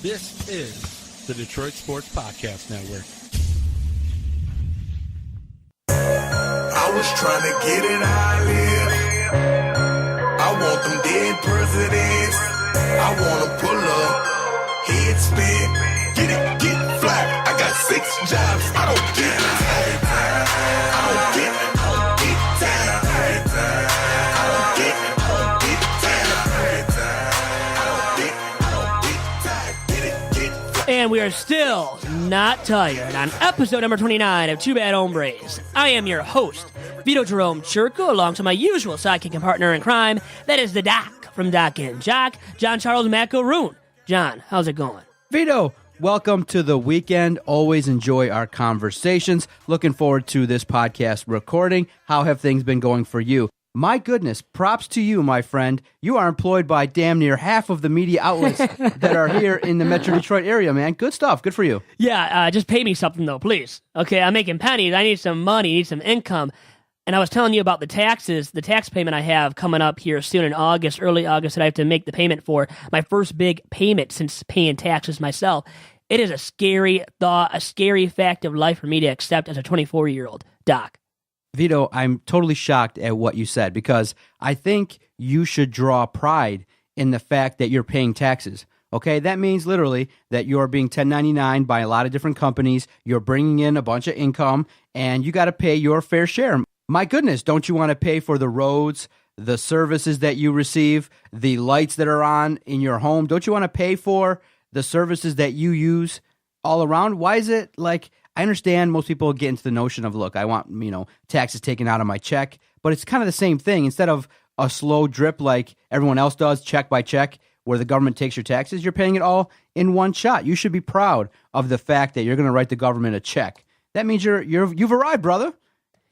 This is the Detroit Sports Podcast Network. I was trying to get it how I live. I want them dead presidents. I want to pull up, head spin, get fly. I got 6 jobs. I don't get time. I don't get time. And we are still not tired on episode number 29 of Two Bad Hombres. I am your host, Vito Jerome Churko, alongside my usual sidekick and partner in crime. That is the Doc from Doc and Jock, John Charles Macaroon. John, how's it going? Vito, welcome to the weekend. Always enjoy our conversations. Looking forward to this podcast recording. How have things been going for you? My goodness, props to you, my friend. You are employed by damn near half of the media outlets that are here in the Metro Detroit area, man. Good stuff. Good for you. Yeah, just pay me something, though, please. Okay, I'm making pennies. I need some money, need some income. And I was telling you about the taxes, the tax payment I have coming up here soon in August, early August, that I have to make the payment for. My first big payment since paying taxes myself. It is a scary thought, a scary fact of life for me to accept as a 24-year-old. Doc. Vito, I'm totally shocked at what you said because I think you should draw pride in the fact that you're paying taxes. Okay, that means literally that you're being 1099 by a lot of different companies. You're bringing in a bunch of income and you got to pay your fair share. My goodness, don't you want to pay for the roads, the services that you receive, the lights that are on in your home? Don't you want to pay for the services that you use all around? Why is it like... I understand most people get into the notion of, look, I want, taxes taken out of my check, but it's kind of the same thing. Instead of a slow drip like everyone else does, check by check, where the government takes your taxes, you're paying it all in one shot. You should be proud of the fact that you're going to write the government a check. That means you've arrived, brother.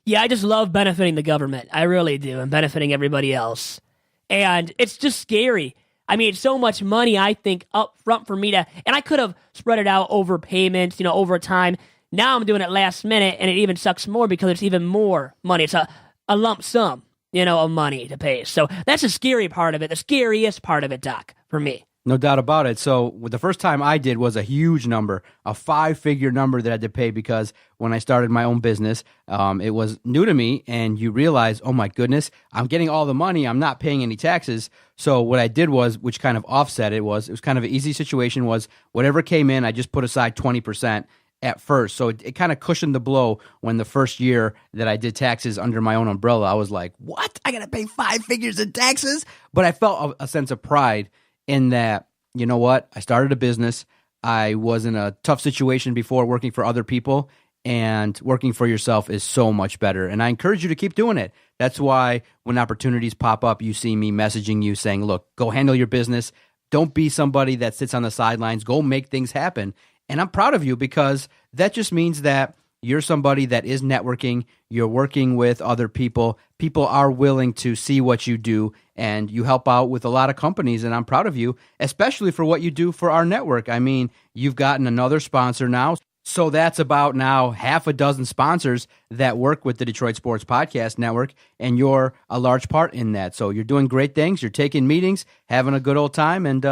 Yeah, I just love benefiting the government. I really do, and benefiting everybody else. And it's just scary. I mean, it's so much money, I think, up front for me to, and I could have spread it out over payments, over time. Now I'm doing it last minute, and it even sucks more because it's even more money. It's a lump sum, of money to pay. So that's the scary part of it, the scariest part of it, Doc, for me. No doubt about it. So the first time I did was a huge number, a 5-figure number that I had to pay because when I started my own business, it was new to me, and you realize, oh my goodness, I'm getting all the money, I'm not paying any taxes. So what I did was, which kind of offset it was kind of an easy situation, was whatever came in, I just put aside 20%. At first. So it kind of cushioned the blow when the first year that I did taxes under my own umbrella. I was like, what? I got to pay 5 figures in taxes? But I felt a sense of pride in that, you know what? I started a business. I was in a tough situation before working for other people, and working for yourself is so much better. And I encourage you to keep doing it. That's why when opportunities pop up, you see me messaging you saying, look, go handle your business. Don't be somebody that sits on the sidelines. Go make things happen. And I'm proud of you because that just means that you're somebody that is networking, you're working with other people, people are willing to see what you do, and you help out with a lot of companies, and I'm proud of you, especially for what you do for our network. I mean, you've gotten another sponsor now, so that's about now half a dozen sponsors that work with the Detroit Sports Podcast Network, and you're a large part in that. So you're doing great things, you're taking meetings, having a good old time, and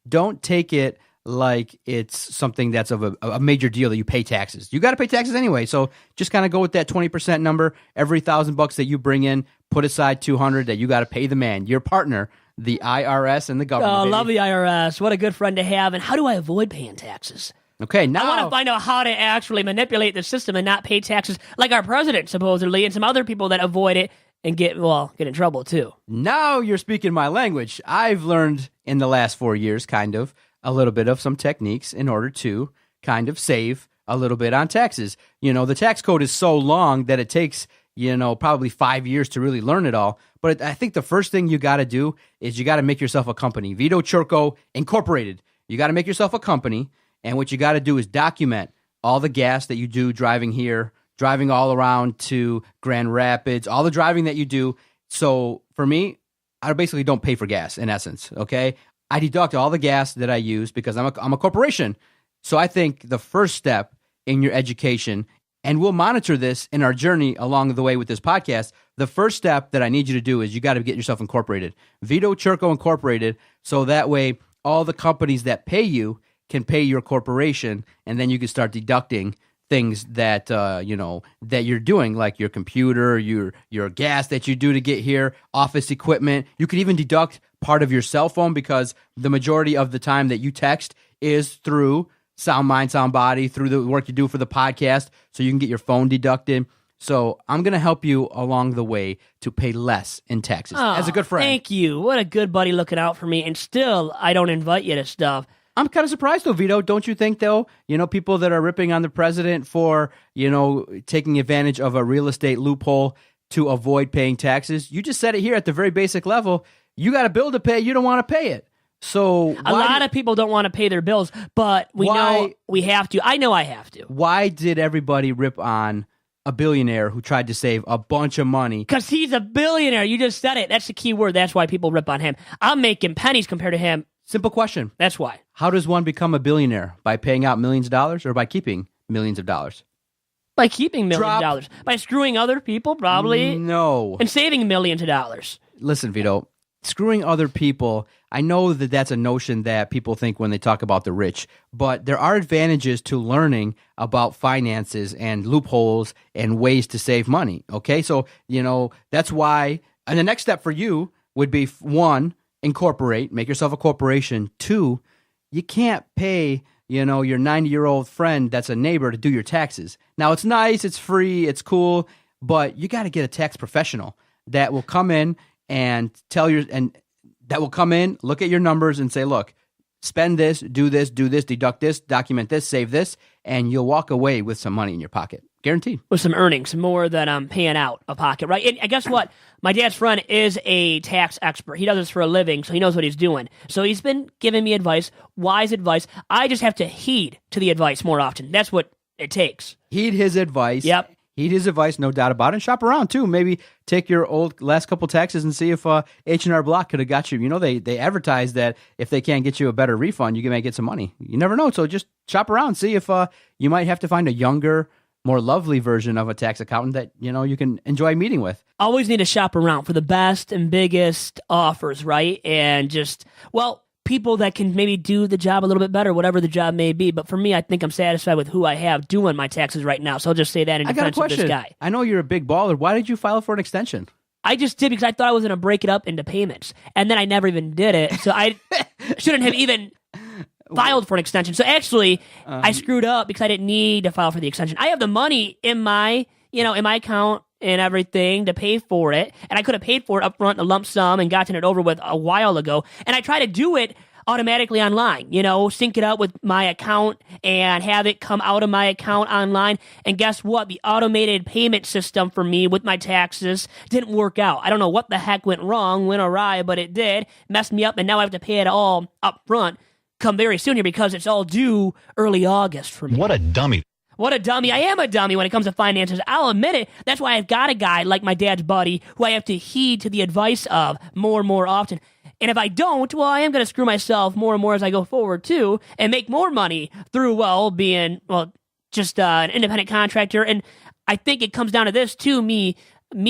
don't take it like it's something that's of a major deal that you pay taxes. You got to pay taxes anyway, so just kind of go with that 20% number. Every $1,000 that you bring in, put aside $200 that you got to pay the man, your partner, the IRS and the government. Oh, love the IRS. What a good friend to have. And how do I avoid paying taxes? Okay, now I want to find out how to actually manipulate the system and not pay taxes like our president, supposedly, and some other people that avoid it and get in trouble, too. Now you're speaking my language. I've learned in the last 4 years, kind of, a little bit of some techniques in order to kind of save a little bit on taxes. The tax code is so long that it takes, probably 5 years to really learn it all. But I think the first thing you got to do is you got to make yourself a company. Vito Churko Incorporated. You got to make yourself a company. And what you got to do is document all the gas that you do driving here, driving all around to Grand Rapids, all the driving that you do. So for me, I basically don't pay for gas in essence, okay? I deduct all the gas that I use because I'm a corporation. So I think the first step in your education, and we'll monitor this in our journey along the way with this podcast, the first step that I need you to do is you got to get yourself incorporated. Vito Churko Incorporated, so that way all the companies that pay you can pay your corporation, and then you can start deducting things that that you're doing, like your computer, your gas that you do to get here, office equipment. You could even deduct part of your cell phone, because the majority of the time that you text is through Sound Mind, Sound Body, through the work you do for the podcast, so you can get your phone deducted. So I'm going to help you along the way to pay less in taxes as a good friend. Thank you. What a good buddy looking out for me. And still, I don't invite you to stuff. I'm kind of surprised, though, Vito. Don't you think, though, people that are ripping on the president for, taking advantage of a real estate loophole to avoid paying taxes? You just said it here at the very basic level. You got a bill to pay. You don't want to pay it. So a lot of people don't want to pay their bills, but we know we have to. I know I have to. Why did everybody rip on a billionaire who tried to save a bunch of money? Because he's a billionaire. You just said it. That's the key word. That's why people rip on him. I'm making pennies compared to him. Simple question. That's why. How does one become a billionaire? By paying out millions of dollars, or by keeping millions of dollars? By keeping millions of dollars. By screwing other people, probably. No. And saving millions of dollars. Listen, Vito, screwing other people, I know that that's a notion that people think when they talk about the rich, but there are advantages to learning about finances and loopholes and ways to save money, okay? So, that's why, and the next step for you would be, 1, incorporate, make yourself a corporation. 2, you can't pay, your 90-year-old friend that's a neighbor to do your taxes. Now, it's nice, it's free, it's cool, but you got to get a tax professional that will come in and that will come in, look at your numbers and say, look, spend this, deduct this, document this, save this, and you'll walk away with some money in your pocket. Guaranteed. With some earnings, more than I'm paying out of pocket, right? And guess what? My dad's friend is a tax expert. He does this for a living, so he knows what he's doing. So he's been giving me advice, wise advice. I just have to heed to the advice more often. That's what it takes. Heed his advice. Yep. Heed his advice, no doubt about it. And shop around, too. Maybe take your old last couple taxes and see if H&R Block could have got you. They advertise that if they can't get you a better refund, you may get some money. You never know. So just shop around. See if you might have to find a younger, more lovely version of a tax accountant that, you can enjoy meeting with. Always need to shop around for the best and biggest offers, right? And just, people that can maybe do the job a little bit better, whatever the job may be. But for me, I think I'm satisfied with who I have doing my taxes right now. So I'll just say that in defense of this guy. I know you're a big baller. Why did you file for an extension? I just did because I thought I was going to break it up into payments. And then I never even did it. So I shouldn't have even filed for an extension. So actually, I screwed up because I didn't need to file for the extension. I have the money in my account and everything to pay for it. And I could have paid for it up front in a lump sum and gotten it over with a while ago. And I try to do it automatically online, sync it up with my account and have it come out of my account online. And guess what? The automated payment system for me with my taxes didn't work out. I don't know what the heck went awry, but it did. Messed me up, and now I have to pay it all up front come very soon here because it's all due early August for me. What a dummy. What a dummy. I am a dummy when it comes to finances. I'll admit it. That's why I've got a guy like my dad's buddy who I have to heed to the advice of more and more often. And if I don't, I am going to screw myself more and more as I go forward, too, and make more money through, being, just an independent contractor. And I think it comes down to this, too, me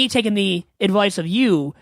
taking the advice of you,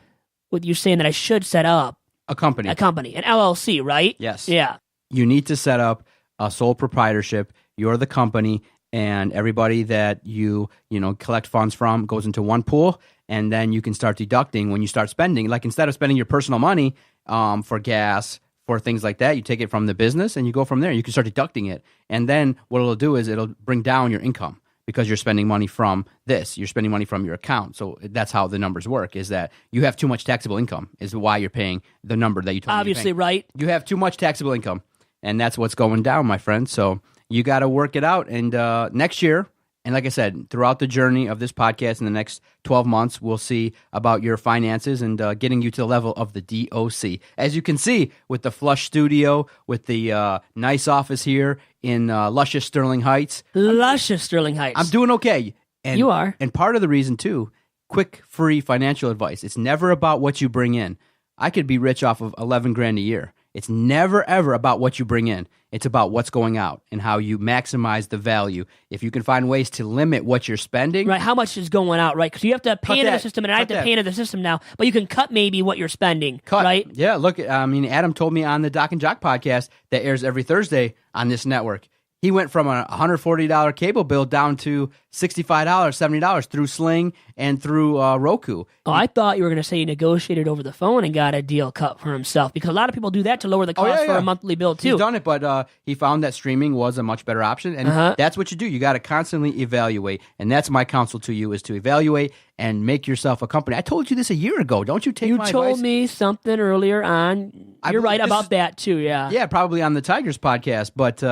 with you saying that I should set up a company, an LLC, right? Yes. Yeah. You need to set up a sole proprietorship. You're the company, and everybody that you collect funds from goes into one pool, and then you can start deducting when you start spending. Like, instead of spending your personal money for gas, for things like that, you take it from the business and you go from there. You can start deducting it, and then what it'll do is it'll bring down your income because you're spending money from this. You're spending money from your account. So that's how the numbers work, is that you have too much taxable income is why you're paying the number that you told me. Obviously, right. You have too much taxable income, and that's what's going down, my friend. So you got to work it out. And next year, and like I said, throughout the journey of this podcast in the next 12 months, we'll see about your finances and getting you to the level of the DOC. As you can see, with the flush studio, with the nice office here in luscious Sterling Heights. I'm doing okay. And, you are. And part of the reason, too, quick, free financial advice. It's never about what you bring in. I could be rich off of $11,000 a year. It's never, ever about what you bring in. It's about what's going out and how you maximize the value. If you can find ways to limit what you're spending. Right, how much is going out, right? Because you have to pay into the system, and I have to pay into the system now, but you can cut maybe what you're spending, right? Yeah, look, I mean, Adam told me on the Doc and Jock podcast that airs every Thursday on this network. He went from a $140 cable bill down to $65, $70 through Sling and through Roku. Oh, I thought you were going to say he negotiated over the phone and got a deal cut for himself, because a lot of people do that to lower the cost for a monthly bill, too. He's done it, but he found that streaming was a much better option, and that's what you do. You got to constantly evaluate, and that's my counsel to you, is to evaluate and make yourself a company. I told you this a year ago. Don't you take my advice? You told me something earlier on. You're right about that, too, yeah. Yeah, probably on the Tigers podcast, but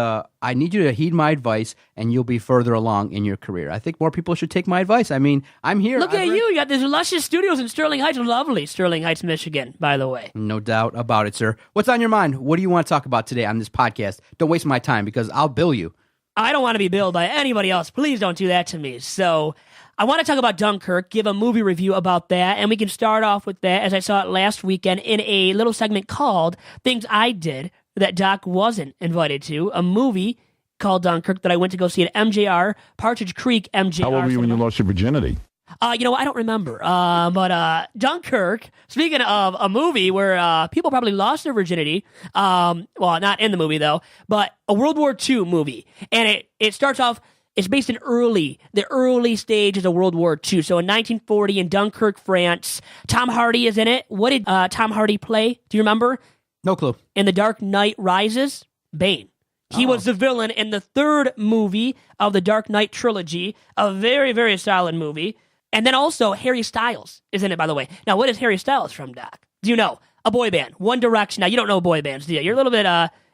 I need you to heed my advice, and you'll be further along in your career. I think more people should take my advice. I mean, I'm here. Look at you. You got these luscious studios in Sterling Heights. Lovely Sterling Heights, Michigan, by the way. No doubt about it, sir. What's on your mind? What do you want to talk about today on this podcast? Don't waste my time, because I'll bill you. I don't want to be billed by anybody else. Please don't do that to me. So I want to talk about Dunkirk, give a movie review about that, and we can start off with that as I saw it last weekend in a little segment called Things I Did That Doc Wasn't Invited to, a movie called Dunkirk that I went to go see at MJR, Partridge Creek MJR. How old were you when you lost your virginity? I don't remember. But Dunkirk, speaking of a movie where people probably lost their virginity, well, not in the movie, though, but a World War II movie. And it starts off, it's based in the early stages of World War II. So in 1940 in Dunkirk, France, Tom Hardy is in it. What did Tom Hardy play? Do you remember? No clue. In The Dark Knight Rises, Bane. He was the villain in the third movie of the Dark Knight trilogy, a very, very solid movie. And then also Harry Styles is in it, by the way. Now, what is Harry Styles from, Doc? Do you know? A boy band, One Direction. Now, you don't know boy bands, do you? You're a little bit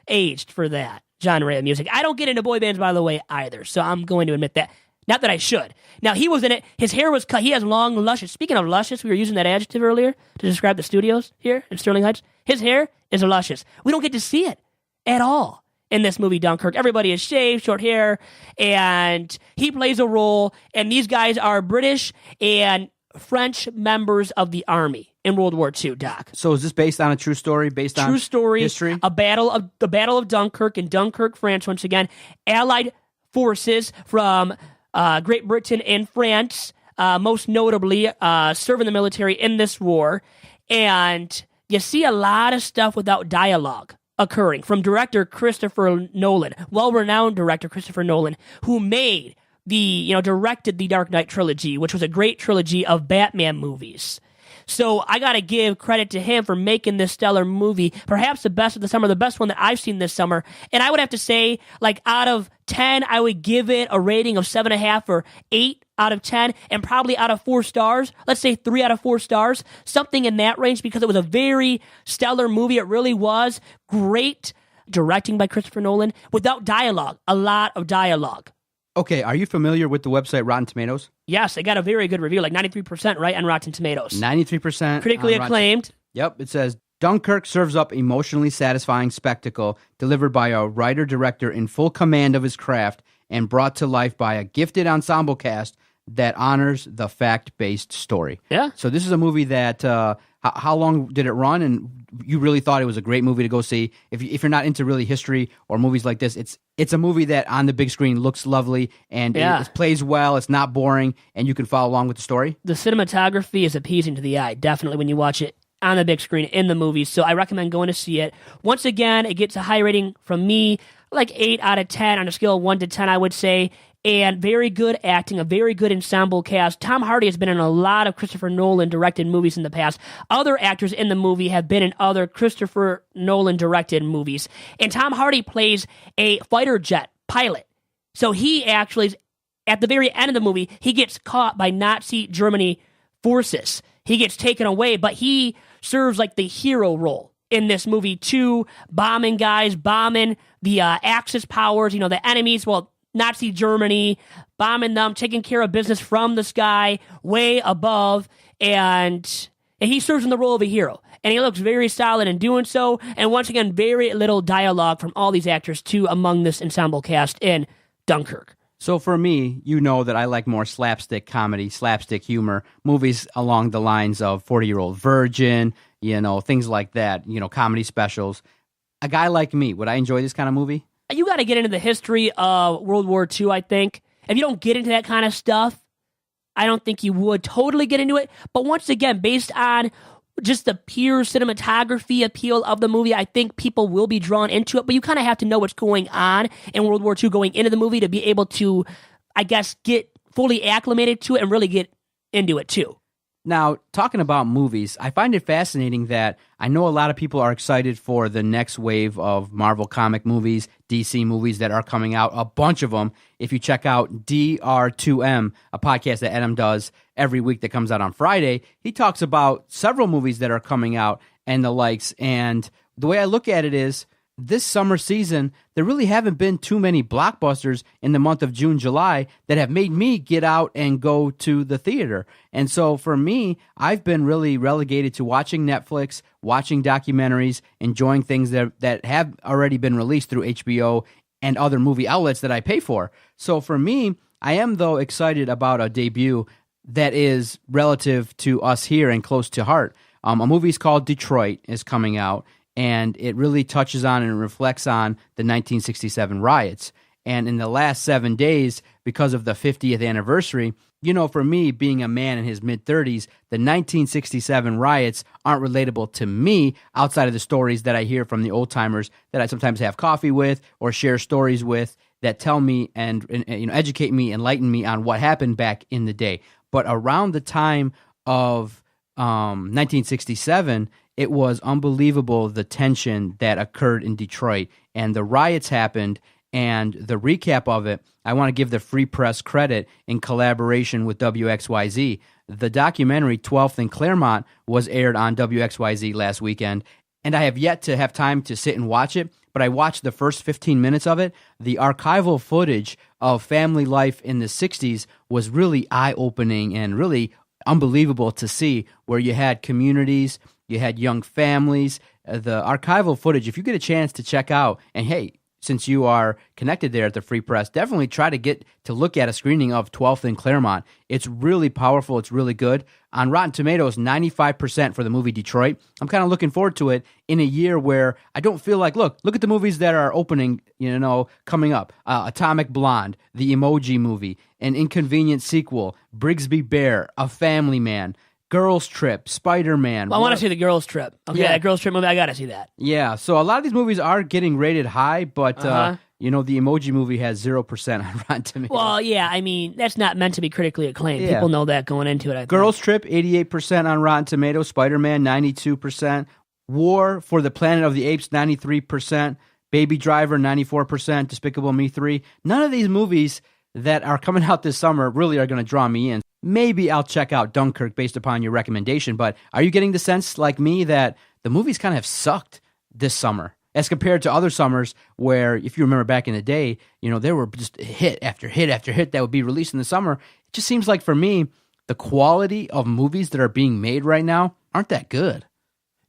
aged for that genre of music. I don't get into boy bands, by the way, either, so I'm going to admit that. Not that I should. Now, he was in it. His hair was cut. He has long, luscious. Speaking of luscious, we were using that adjective earlier to describe the studios here in Sterling Heights. His hair is luscious. We don't get to see it at all in this movie, Dunkirk. Everybody is shaved, short hair, and he plays a role, and these guys are British and French members of the army in World War II, Doc. So is this based on a true story, true story, history? The Battle of Dunkirk in Dunkirk, France, once again. Allied forces from Great Britain and France, most notably serving the military in this war. And you see a lot of stuff without dialogue occurring from director Christopher Nolan, well-renowned director Christopher Nolan, who directed the Dark Knight trilogy, which was a great trilogy of Batman movies. So I got to give credit to him for making this stellar movie, perhaps the best of the summer, the best one that I've seen this summer. And I would have to say, like, out of 10, I would give it a rating of 7.5 or 8 out of 10, and probably out of 4 stars, let's say 3 out of 4 stars, something in that range, because it was a very stellar movie. It really was great directing by Christopher Nolan without dialogue, a lot of dialogue. Okay, are you familiar with the website Rotten Tomatoes? Yes, they got a very good review, like 93%, right, on Rotten Tomatoes. 93%. Critically acclaimed. Yep, it says, Dunkirk serves up emotionally satisfying spectacle delivered by a writer-director in full command of his craft and brought to life by a gifted ensemble cast that honors the fact-based story. Yeah. So this is a movie that, how long did it run? And you really thought it was a great movie to go see. If you're not into really history or movies like this, it's a movie that on the big screen looks lovely and it plays well. It's not boring, and you can follow along with the story. The cinematography is appeasing to the eye, definitely, when you watch it on the big screen in the movie. So I recommend going to see it. Once again, it gets a high rating from me, like 8 out of 10 on a scale of 1 to 10, I would say. And very good acting, a very good ensemble cast. Tom Hardy has been in a lot of Christopher Nolan-directed movies in the past. Other actors in the movie have been in other Christopher Nolan-directed movies. And Tom Hardy plays a fighter jet pilot. So he actually, at the very end of the movie, he gets caught by Nazi Germany forces. He gets taken away, but he serves like the hero role in this movie too, bombing guys, bombing the Axis powers, the enemies, Nazi Germany, bombing them, taking care of business from the sky, way above, and he serves in the role of a hero. And he looks very solid in doing so, and once again, very little dialogue from all these actors, too, among this ensemble cast in Dunkirk. So for me, you know that I like more slapstick comedy, slapstick humor, movies along the lines of 40-Year-Old Virgin, things like that, comedy specials. a guy like me, would I enjoy this kind of movie? You got to get into the history of World War II, I think. If you don't get into that kind of stuff, I don't think you would totally get into it. But once again, based on just the pure cinematography appeal of the movie, I think people will be drawn into it. But you kind of have to know what's going on in World War II going into the movie to be able to, I guess, get fully acclimated to it and really get into it too. Now, talking about movies, I find it fascinating that I know a lot of people are excited for the next wave of Marvel comic movies, DC movies that are coming out, a bunch of them. If you check out DR2M, a podcast that Adam does every week that comes out on Friday, he talks about several movies that are coming out and the likes. And the way I look at it is, this summer season, there really haven't been too many blockbusters in the month of June, July that have made me get out and go to the theater. And so for me, I've been really relegated to watching Netflix, watching documentaries, enjoying things that have already been released through HBO and other movie outlets that I pay for. So for me, I am, though, excited about a debut that is relative to us here and close to heart. A movie called Detroit is coming out. And it really touches on and reflects on the 1967 riots. And in the last 7 days, because of the 50th anniversary, for me, being a man in his mid-30s, the 1967 riots aren't relatable to me outside of the stories that I hear from the old-timers that I sometimes have coffee with or share stories with that tell me and educate me, enlighten me on what happened back in the day. But around the time of 1967, it was unbelievable the tension that occurred in Detroit, and the riots happened, and the recap of it, I want to give the Free Press credit in collaboration with WXYZ. The documentary 12th and Claremont was aired on WXYZ last weekend, and I have yet to have time to sit and watch it, but I watched the first 15 minutes of it. The archival footage of family life in the 60s was really eye-opening and really unbelievable to see, where you had communities, you had young families. The archival footage, if you get a chance to check out, and hey, since you are connected there at the Free Press, definitely try to get to look at a screening of 12th and Claremont. It's really powerful. It's really good. On Rotten Tomatoes, 95% for the movie Detroit. I'm kind of looking forward to it in a year where I don't feel like, look at the movies that are opening, coming up. Atomic Blonde, the Emoji Movie, an Inconvenient Sequel, Brigsby Bear, A Family Man, Girls Trip, Spider-Man. Well, I want to see the Girls Trip. Okay, Yeah. that Girls Trip movie, I got to see that. Yeah, so a lot of these movies are getting rated high, but the Emoji Movie has 0% on Rotten Tomatoes. Well, yeah, I mean, that's not meant to be critically acclaimed. Yeah. People know that going into it, I think. Girls Trip, 88% on Rotten Tomatoes. Spider-Man, 92%. War for the Planet of the Apes, 93%. Baby Driver, 94%. Despicable Me 3. None of these movies that are coming out this summer really are going to draw me in. Maybe I'll check out Dunkirk based upon your recommendation, but are you getting the sense, like me, that the movies kind of have sucked this summer as compared to other summers where, if you remember back in the day, there were just hit after hit after hit that would be released in the summer? It just seems like, for me, the quality of movies that are being made right now aren't that good.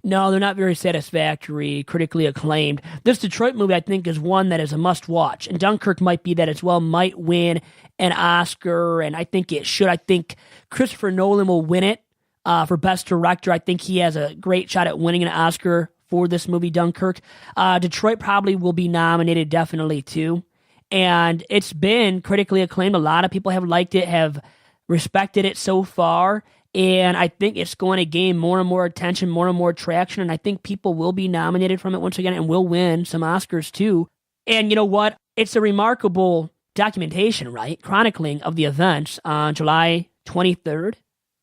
No, they're not very satisfactory, critically acclaimed. This Detroit movie, I think, is one that is a must-watch, and Dunkirk might be that as well, might win an Oscar, and I think it should. I think Christopher Nolan will win it for Best Director. I think he has a great shot at winning an Oscar for this movie, Dunkirk. Detroit probably will be nominated, definitely, too, and it's been critically acclaimed. A lot of people have liked it, have respected it so far, and I think it's going to gain more and more attention, more and more traction, and I think people will be nominated from it once again and will win some Oscars too. And you know what? It's a remarkable documentation, right? Chronicling of the events on July 23rd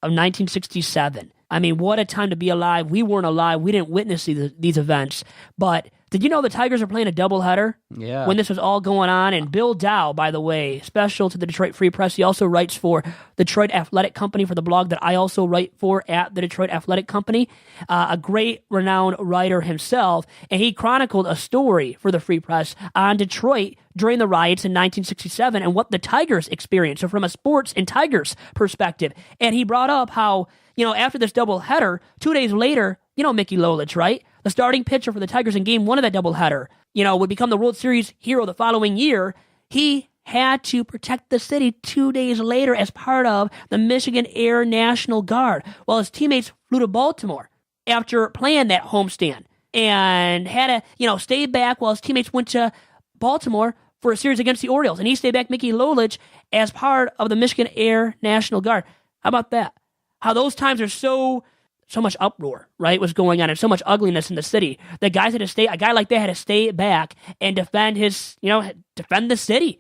of 1967. I mean, what a time to be alive. We weren't alive. We didn't witness these events. But did you know the Tigers are playing a doubleheader? Yeah. When this was all going on? And Bill Dow, by the way, special to the Detroit Free Press, he also writes for Detroit Athletic Company for the blog that I also write for at the Detroit Athletic Company. A great, renowned writer himself. And he chronicled a story for the Free Press on Detroit during the riots in 1967 and what the Tigers experienced. So from a sports and Tigers perspective. And he brought up how, after this doubleheader, 2 days later, Mickey Lolich, right? The starting pitcher for the Tigers in game one of that doubleheader, would become the World Series hero the following year. He had to protect the city 2 days later as part of the Michigan Air National Guard while his teammates flew to Baltimore after playing that homestand and had to, stay back while his teammates went to Baltimore for a series against the Orioles. And he stayed back, Mickey Lolich, as part of the Michigan Air National Guard. How about that? How those times are so much uproar, right, was going on, and so much ugliness in the city. A guy like that had to stay back and defend defend the city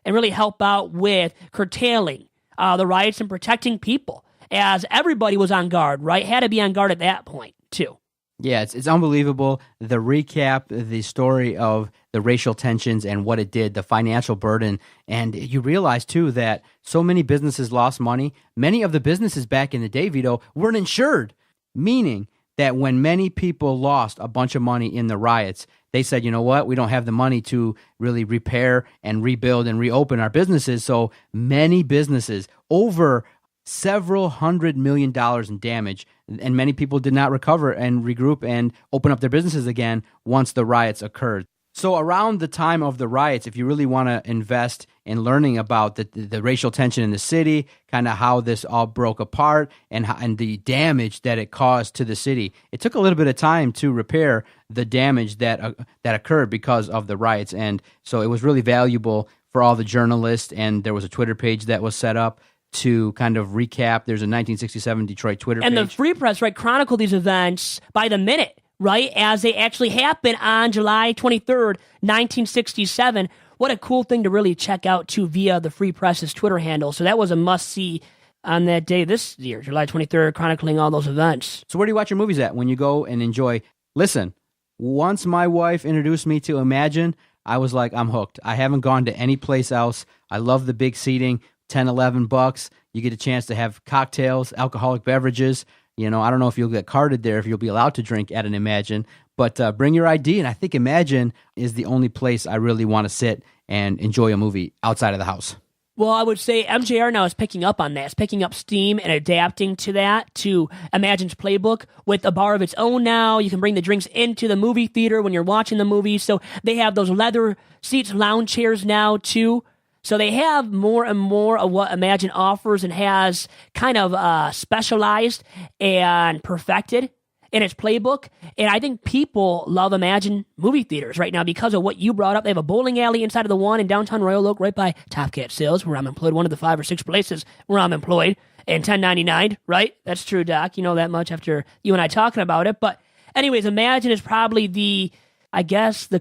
and really help out with curtailing the riots and protecting people, as everybody was on guard, right? Had to be on guard at that point, too. Yeah, it's unbelievable. The recap, the story of the racial tensions and what it did, the financial burden. And you realize, too, that so many businesses lost money. Many of the businesses back in the day, Vito, weren't insured, meaning that when many people lost a bunch of money in the riots, they said, you know what, we don't have the money to really repair and rebuild and reopen our businesses. So many businesses, over several $100 million in damage, and many people did not recover and regroup and open up their businesses again once the riots occurred. So around the time of the riots, if you really want to invest in learning about the racial tension in the city, kind of how this all broke apart and the damage that it caused to the city, it took a little bit of time to repair the damage that occurred because of the riots. And so it was really valuable for all the journalists, and there was a Twitter page that was set up to kind of recap. There's a 1967 Detroit Twitter page. And the Free Press, right, chronicled these events by the minute, right, as they actually happened on July 23rd, 1967. What a cool thing to really check out, too, via the Free Press's Twitter handle. So that was a must-see on that day this year, July 23rd, chronicling all those events. So where do you watch your movies at when you go and enjoy? Listen, once my wife introduced me to Imagine, I was like, I'm hooked. I haven't gone to any place else. I love the big seating. $10-11. You get a chance to have cocktails, alcoholic beverages. I don't know if you'll get carded there, if you'll be allowed to drink at an Imagine, but bring your ID. And I think Imagine is the only place I really want to sit and enjoy a movie outside of the house. Well, I would say MJR now is picking up on that. It's picking up steam and adapting to that, to Imagine's playbook with a bar of its own now. You can bring the drinks into the movie theater when you're watching the movie. So they have those leather seats, lounge chairs now, too. So they have more and more of what Imagine offers and has kind of specialized and perfected in its playbook. And I think people love Imagine movie theaters right now because of what you brought up. They have a bowling alley inside of the one in downtown Royal Oak right by Top Cat Sales, where I'm employed, one of the 5 or 6 places where I'm employed, and 1099, right? That's true, Doc. You know that much after you and I talking about it. But anyways, Imagine is probably the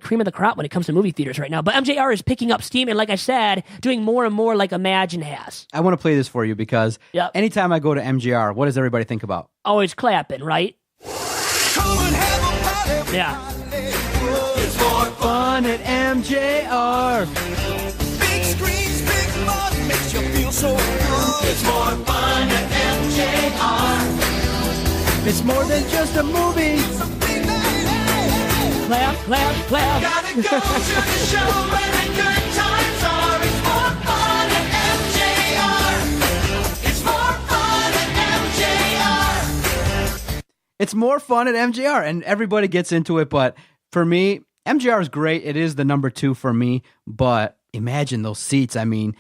cream of the crop when it comes to movie theaters right now. But MJR is picking up steam, and like I said, doing more and more like Imagine has. I want to play this for you because anytime I go to MJR, what does everybody think about? Always clapping, right? Come and have a party. Yeah. It's more Fun at MJR. big screens, big fun makes you feel so good. It's more fun at MJR. It's more than just a movie. Clap, clap, clap. Gotta go to the show where the good times are. It's more fun at MJR. It's more fun at MJR. It's more fun at MJR, and everybody gets into it. But for me, MJR is great. It is the number 2 for me. But imagine those seats. I mean,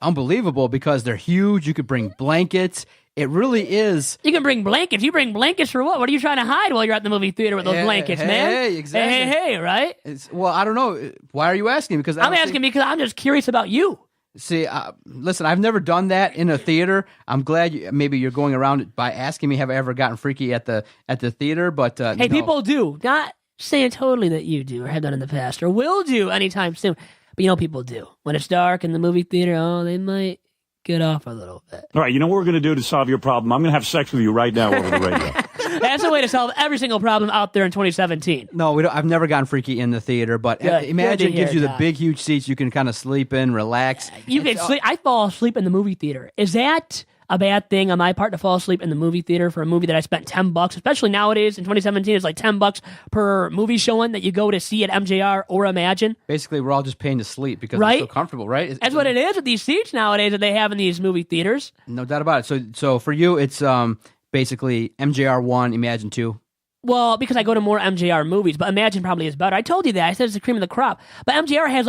unbelievable because they're huge. You could bring blankets. It really is. You can bring blankets. You bring blankets for what? What are you trying to hide while you're at the movie theater with those blankets, man? Hey, exactly. Hey, right? Well, I don't know. Why are you asking? Because I'm asking because I'm just curious about you. See, listen, I've never done that in a theater. I'm glad maybe you're going around by asking me, have I ever gotten freaky at the theater? But hey, people do. Not saying totally that you do or have done in the past or will do anytime soon. But people do. When it's dark in the movie theater, they might get off a little bit. All right, you know what we're going to do to solve your problem? I'm going to have sex with you right now over the radio. That's a way to solve every single problem out there in 2017. No, we don't. I've never gotten freaky in the theater, but Imagine gives you the big, huge seats you can kind of sleep in, relax. You can sleep. I fall asleep in the movie theater. Is that a bad thing on my part to fall asleep in the movie theater for a movie that I spent $10, especially nowadays in 2017? It's like $10 per movie showing that you go to see at MJR or Imagine. Basically, we're all just paying to sleep because it's so comfortable, right? That's what it is with these seats nowadays that they have in these movie theaters. No doubt about it. So for you, it's basically MJR 1, Imagine 2. Well, because I go to more MJR movies, but Imagine probably is better. I told you that. I said it's the cream of the crop. But MJR has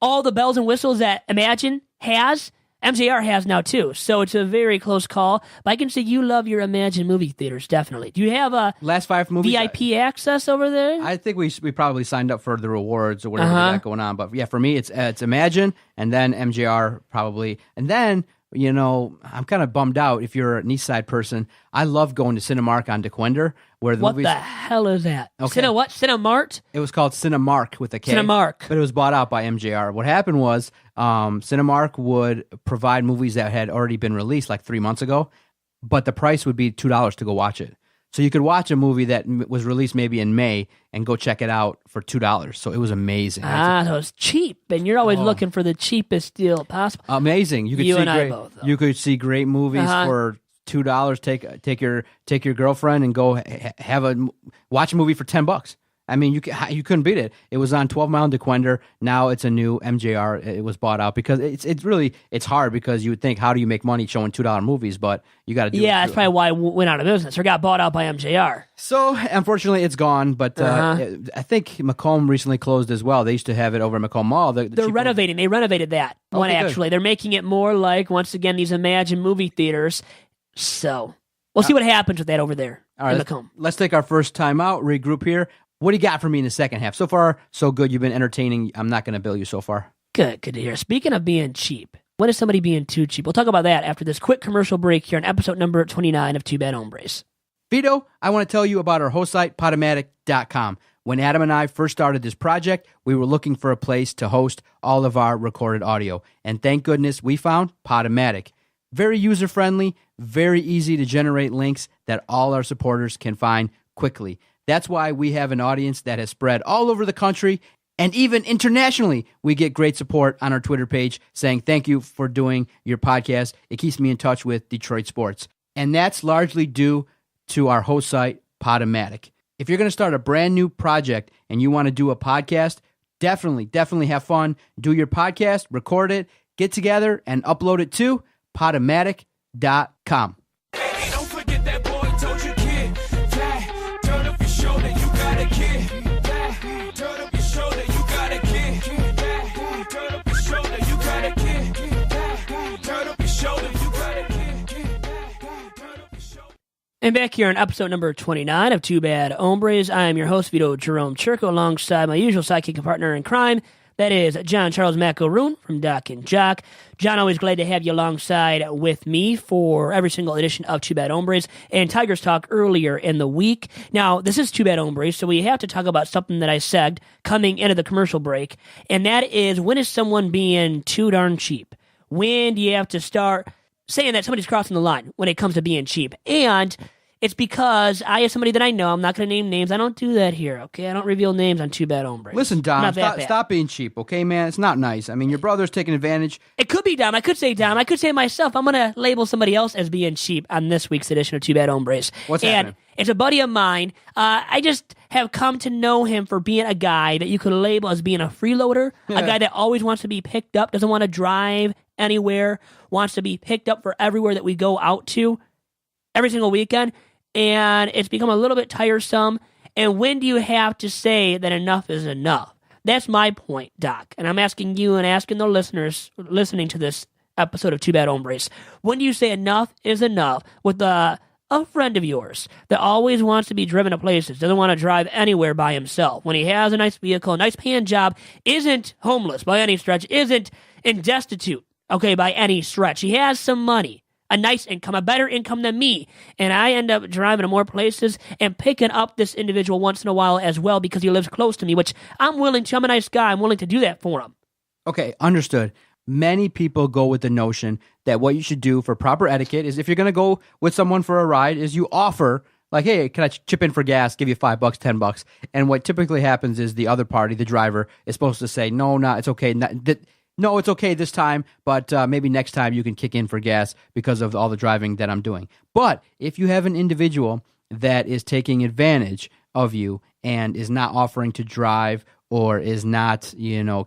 all the bells and whistles that Imagine has. MJR has now too, so it's a very close call. But I can see you love your Imagine movie theaters, definitely. Do you have a last 5 movies VIP access over there? I think we probably signed up for the rewards or whatever they got going on. But yeah, for me, it's Imagine and then MJR probably, and then. I'm kind of bummed out if you're an East Side person. I love going to Cinemark on DeQuinder. Where the what movies, the hell is that? Okay. What? Cinemart? It was called Cinemark with a K. Cinemark. But it was bought out by MJR. What happened was Cinemark would provide movies that had already been released like 3 months ago, but the price would be $2 to go watch it. So you could watch a movie that was released maybe in May and go check it out for $2. So it was amazing. So it's cheap, and you're always looking for the cheapest deal possible. Amazing. You could see great movies for $2. Take your girlfriend and go watch a movie for $10. I mean, you couldn't beat it. It was on 12 Mile and DeQuender. Now it's a new MJR. It was bought out because it's hard because you would think, how do you make money showing $2 movies? But you got to do it. Yeah, that's probably why it went out of business or got bought out by MJR. So, unfortunately, it's gone. But I think Macomb recently closed as well. They used to have it over at Macomb Mall. They're renovating. They renovated that one, actually. Good. They're making it more like, once again, these Imagine movie theaters. So, we'll see what happens with that over there in Macomb. Let's take our first time out, regroup here. What do you got for me in the second half? So far, so good. You've been entertaining. I'm not going to bill you so far. Good to hear. Speaking of being cheap, when is somebody being too cheap? We'll talk about that after this quick commercial break here on episode number 29 of Two Bad Hombres. Vito, I want to tell you about our host site, Podomatic.com. When Adam and I first started this project, we were looking for a place to host all of our recorded audio. And thank goodness we found Podomatic. Very user-friendly, very easy to generate links that all our supporters can find quickly. That's why we have an audience that has spread all over the country and even internationally. We get great support on our Twitter page saying thank you for doing your podcast. It keeps me in touch with Detroit sports. And that's largely due to our host site, Podomatic. If you're going to start a brand new project and you want to do a podcast, definitely have fun. Do your podcast, record it, get together, and upload it to Podomatic.com. And back here on episode number 29 of Two Bad Hombres, I am your host, Vito Jerome Churko, alongside my usual sidekick and partner in crime, that is John Charles Macaroon from Doc and Jock. John, always glad to have you alongside with me for every single edition of Two Bad Hombres and Tigers Talk earlier in the week. Now, this is Two Bad Hombres, so we have to talk about something that I said coming into the commercial break, and that is, when is someone being too darn cheap? When do you have to start saying that somebody's crossing the line when it comes to being cheap? And it's because I have somebody that I know. I'm not going to name names. I don't do that here, okay? I don't reveal names on Two Bad Hombres. Listen, Dom, stop being cheap, okay, man? It's not nice. I mean, your brother's taking advantage. It could be Dom. I could say Dom. I could say myself. I'm going to label somebody else as being cheap on this week's edition of Two Bad Hombres. What's happening? It's a buddy of mine. I just have come to know him for being a guy that you could label as being a freeloader, a guy that always wants to be picked up, doesn't want to drive anywhere, wants to be picked up for everywhere that we go out to every single weekend. And it's become a little bit tiresome. And when do you have to say that enough is enough? That's my point, Doc. And I'm asking you and asking the listeners listening to this episode of Two Bad Hombres. When do you say enough is enough with a friend of yours that always wants to be driven to places, doesn't want to drive anywhere by himself, when he has a nice vehicle, a nice paying job, isn't homeless by any stretch, isn't destitute, okay, by any stretch. He has some money. A nice income, a better income than me. And I end up driving to more places and picking up this individual once in a while as well because he lives close to me, which I'm willing to. I'm a nice guy. I'm willing to do that for him. Okay, understood. Many people go with the notion that what you should do for proper etiquette is if you're going to go with someone for a ride is you offer, like, hey, can I chip in for gas, give you $5, $10? And what typically happens is the other party, the driver, is supposed to say, no, it's okay. No, it's okay this time, but maybe next time you can kick in for gas because of all the driving that I'm doing. But if you have an individual that is taking advantage of you and is not offering to drive or is not,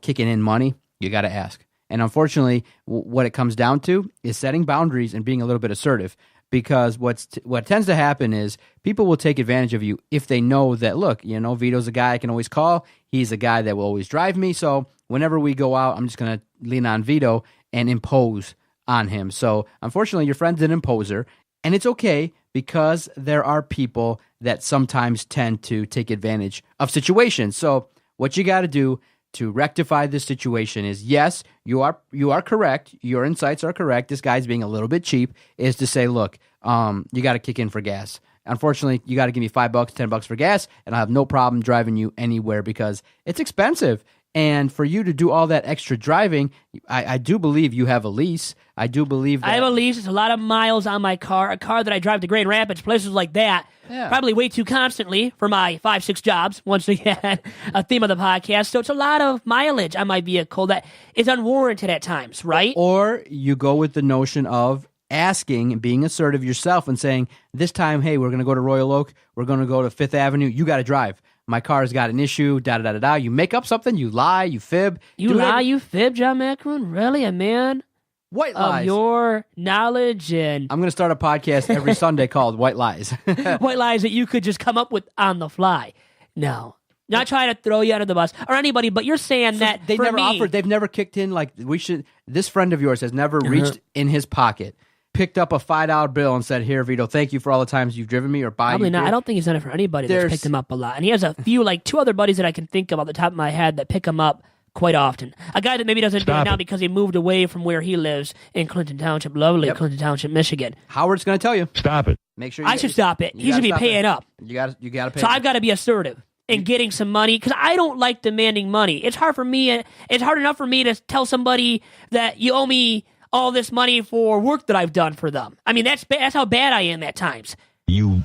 kicking in money, you got to ask. And unfortunately, what it comes down to is setting boundaries and being a little bit assertive. Because what tends to happen is people will take advantage of you if they know that, look, Vito's a guy I can always call. He's a guy that will always drive me. So whenever we go out, I'm just going to lean on Vito and impose on him. So unfortunately, your friend's an imposer, and it's okay because there are people that sometimes tend to take advantage of situations. So what you got to do to rectify this situation is, yes, you are correct. Your insights are correct. This guy's being a little bit cheap, is to say, look, you got to kick in for gas. Unfortunately, you got to give me $5, $10 for gas, and I have no problem driving you anywhere because it's expensive. And for you to do all that extra driving, I do believe you have a lease. I do believe that. I have a lease. It's a lot of miles on my car, a car that I drive to Grand Rapids, places like that. Yeah. Probably way too constantly for my 5-6 jobs, once again, a theme of the podcast. So it's a lot of mileage on my vehicle that is unwarranted at times, right? Or you go with the notion of asking and being assertive yourself and saying, this time, hey, we're going to go to Royal Oak. We're going to go to Fifth Avenue. You got to drive. My car's got an issue, da-da-da-da-da. You make up something, you lie, you fib. You fib, John Macaroon? Really? A man White of lies. your knowledge and I'm going to start a podcast every Sunday called White Lies. white lies that you could just come up with on the fly. No. Not trying to throw you under the bus or anybody, but you're saying that They for never me, offered, they've never kicked in like we should. This friend of yours has never reached in his pocket, picked up a $5 bill and said, here, Vito, thank you for all the times you've driven me or buy Probably you not. beer." I don't think he's done it for anybody that's picked him up a lot. And he has a few, like 2 other buddies that I can think of off the top of my head that pick him up quite often. A guy that maybe doesn't do it now because he moved away from where he lives in Clinton Township, lovely Clinton Township, Michigan. Howard's going to tell you. Stop it. Make sure I should stop it. He should be paying up. You got to pay. So I've got to be assertive in getting some money because I don't like demanding money. It's hard for me. It's hard enough for me to tell somebody that you owe me all this money for work that I've done for them. I mean, that's how bad I am at times. You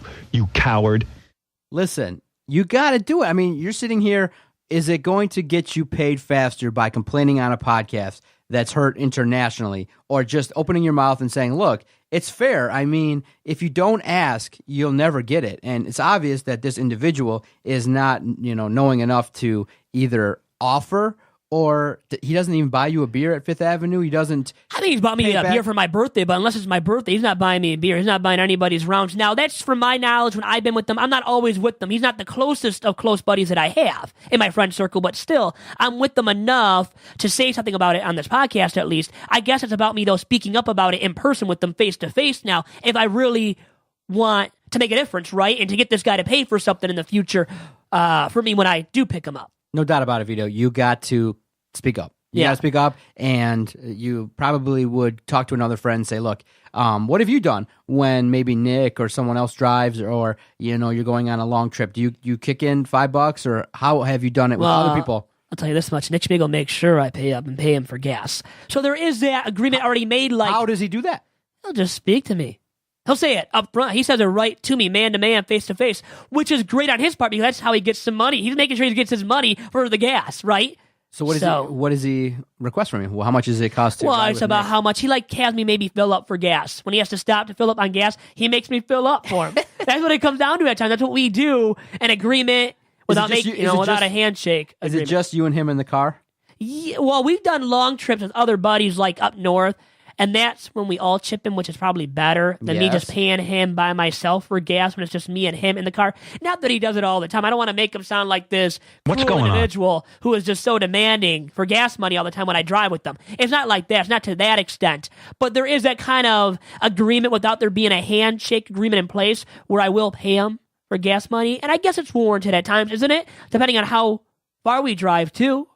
coward. Listen, you got to do it. I mean, you're sitting here. Is it going to get you paid faster by complaining on a podcast that's heard internationally, or just opening your mouth and saying, look, it's fair. I mean, if you don't ask, you'll never get it. And it's obvious that this individual is not, knowing enough to either offer or he doesn't even buy you a beer at Fifth Avenue. He doesn't. I think he's bought me a beer for my birthday, but unless it's my birthday, he's not buying me a beer. He's not buying anybody's rounds. Now, that's from my knowledge when I've been with them. I'm not always with them. He's not the closest of close buddies that I have in my friend circle, but still, I'm with them enough to say something about it on this podcast, at least. I guess it's about me, though, speaking up about it in person with them face to face now, if I really want to make a difference, right? And to get this guy to pay for something in the future for me when I do pick him up. No doubt about it, Vito. You got to speak up. You got to speak up, and you probably would talk to another friend and say, look, what have you done when maybe Nick or someone else drives or you're going on a long trip? Do you kick in $5 or how have you done it with other people? I'll tell you this much. Nick Schmigel will make sure I pay up and pay him for gas. So there is that agreement already made. Like, how does he do that? He'll just speak to me. He'll say it up front. He says it right to me, man to man, face to face, which is great on his part because that's how he gets some money. He's making sure he gets his money for the gas, right? So what does he request from you? Well, how much does it cost to? Well, it's about how much he has me maybe fill up for gas. When he has to stop to fill up on gas, he makes me fill up for him. That's what it comes down to at times. That's what we do. An agreement without without a handshake. Is it just you and him in the car? Yeah, well, we've done long trips with other buddies like up north. And that's when we all chip in, which is probably better than me just paying him by myself for gas when it's just me and him in the car. Not that he does it all the time. I don't want to make him sound like this cruel individual who is just so demanding for gas money all the time when I drive with them. It's not like that. It's not to that extent. But there is that kind of agreement without there being a handshake agreement in place where I will pay him for gas money. And I guess it's warranted at times, isn't it? Depending on how far we drive, too.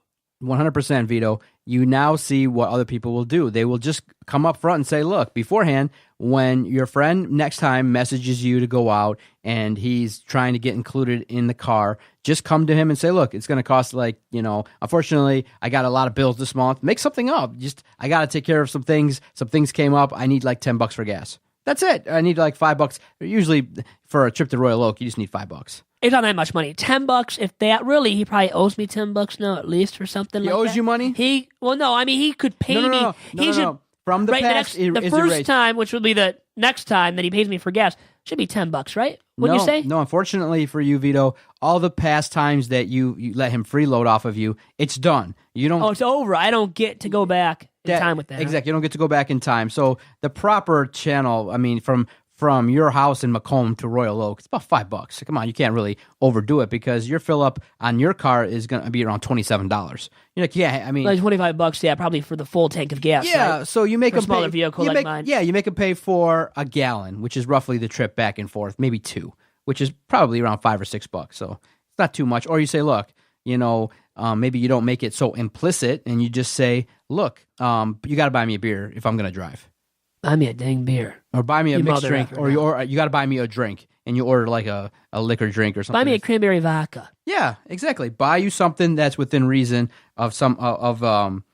100%, Vito. You now see what other people will do. They will just come up front and say, look, beforehand, when your friend next time messages you to go out and he's trying to get included in the car, just come to him and say, look, it's going to cost unfortunately, I got a lot of bills this month. Make something up. I got to take care of some things. Some things came up. I need like $10 for gas. That's it. I need like $5. Usually for a trip to Royal Oak, you just need $5. It's not that much money. $10, if that. Really, he probably owes me $10 now, at least, or something. He like owes that. you money? He could pay me. No. From the past, the first time, which will be the next time that he pays me for gas, should be $10, right? Wouldn't you say? No, unfortunately for you, Vito, all the past times that you let him freeload off of you, it's done. You don't. Oh, it's over. I don't get to go back in time with that. Exactly. You don't get to go back in time. So the proper channel, I mean, from from your house in Macomb to Royal Oak, it's about $5. Come on, you can't really overdo it because your fill up on your car is going to be around $27. You're like, yeah, I mean, like $25, yeah, probably for the full tank of gas. yeah. Right? So you make For a them smaller pay, vehicle you like make, mine. Yeah, you make them pay for a gallon, which is roughly the trip back and forth, maybe 2, which is probably around $5 or $6. So it's not too much. Or you say, look, maybe you don't make it so implicit, and you just say, look, you got to buy me a beer if I'm going to drive. Buy me a dang beer. Or buy me a You mixed mother drink, effer, or you got to buy me a drink, and you order like a liquor drink or something. Buy me a cranberry vodka. Yeah, exactly. Buy you something that's within reason of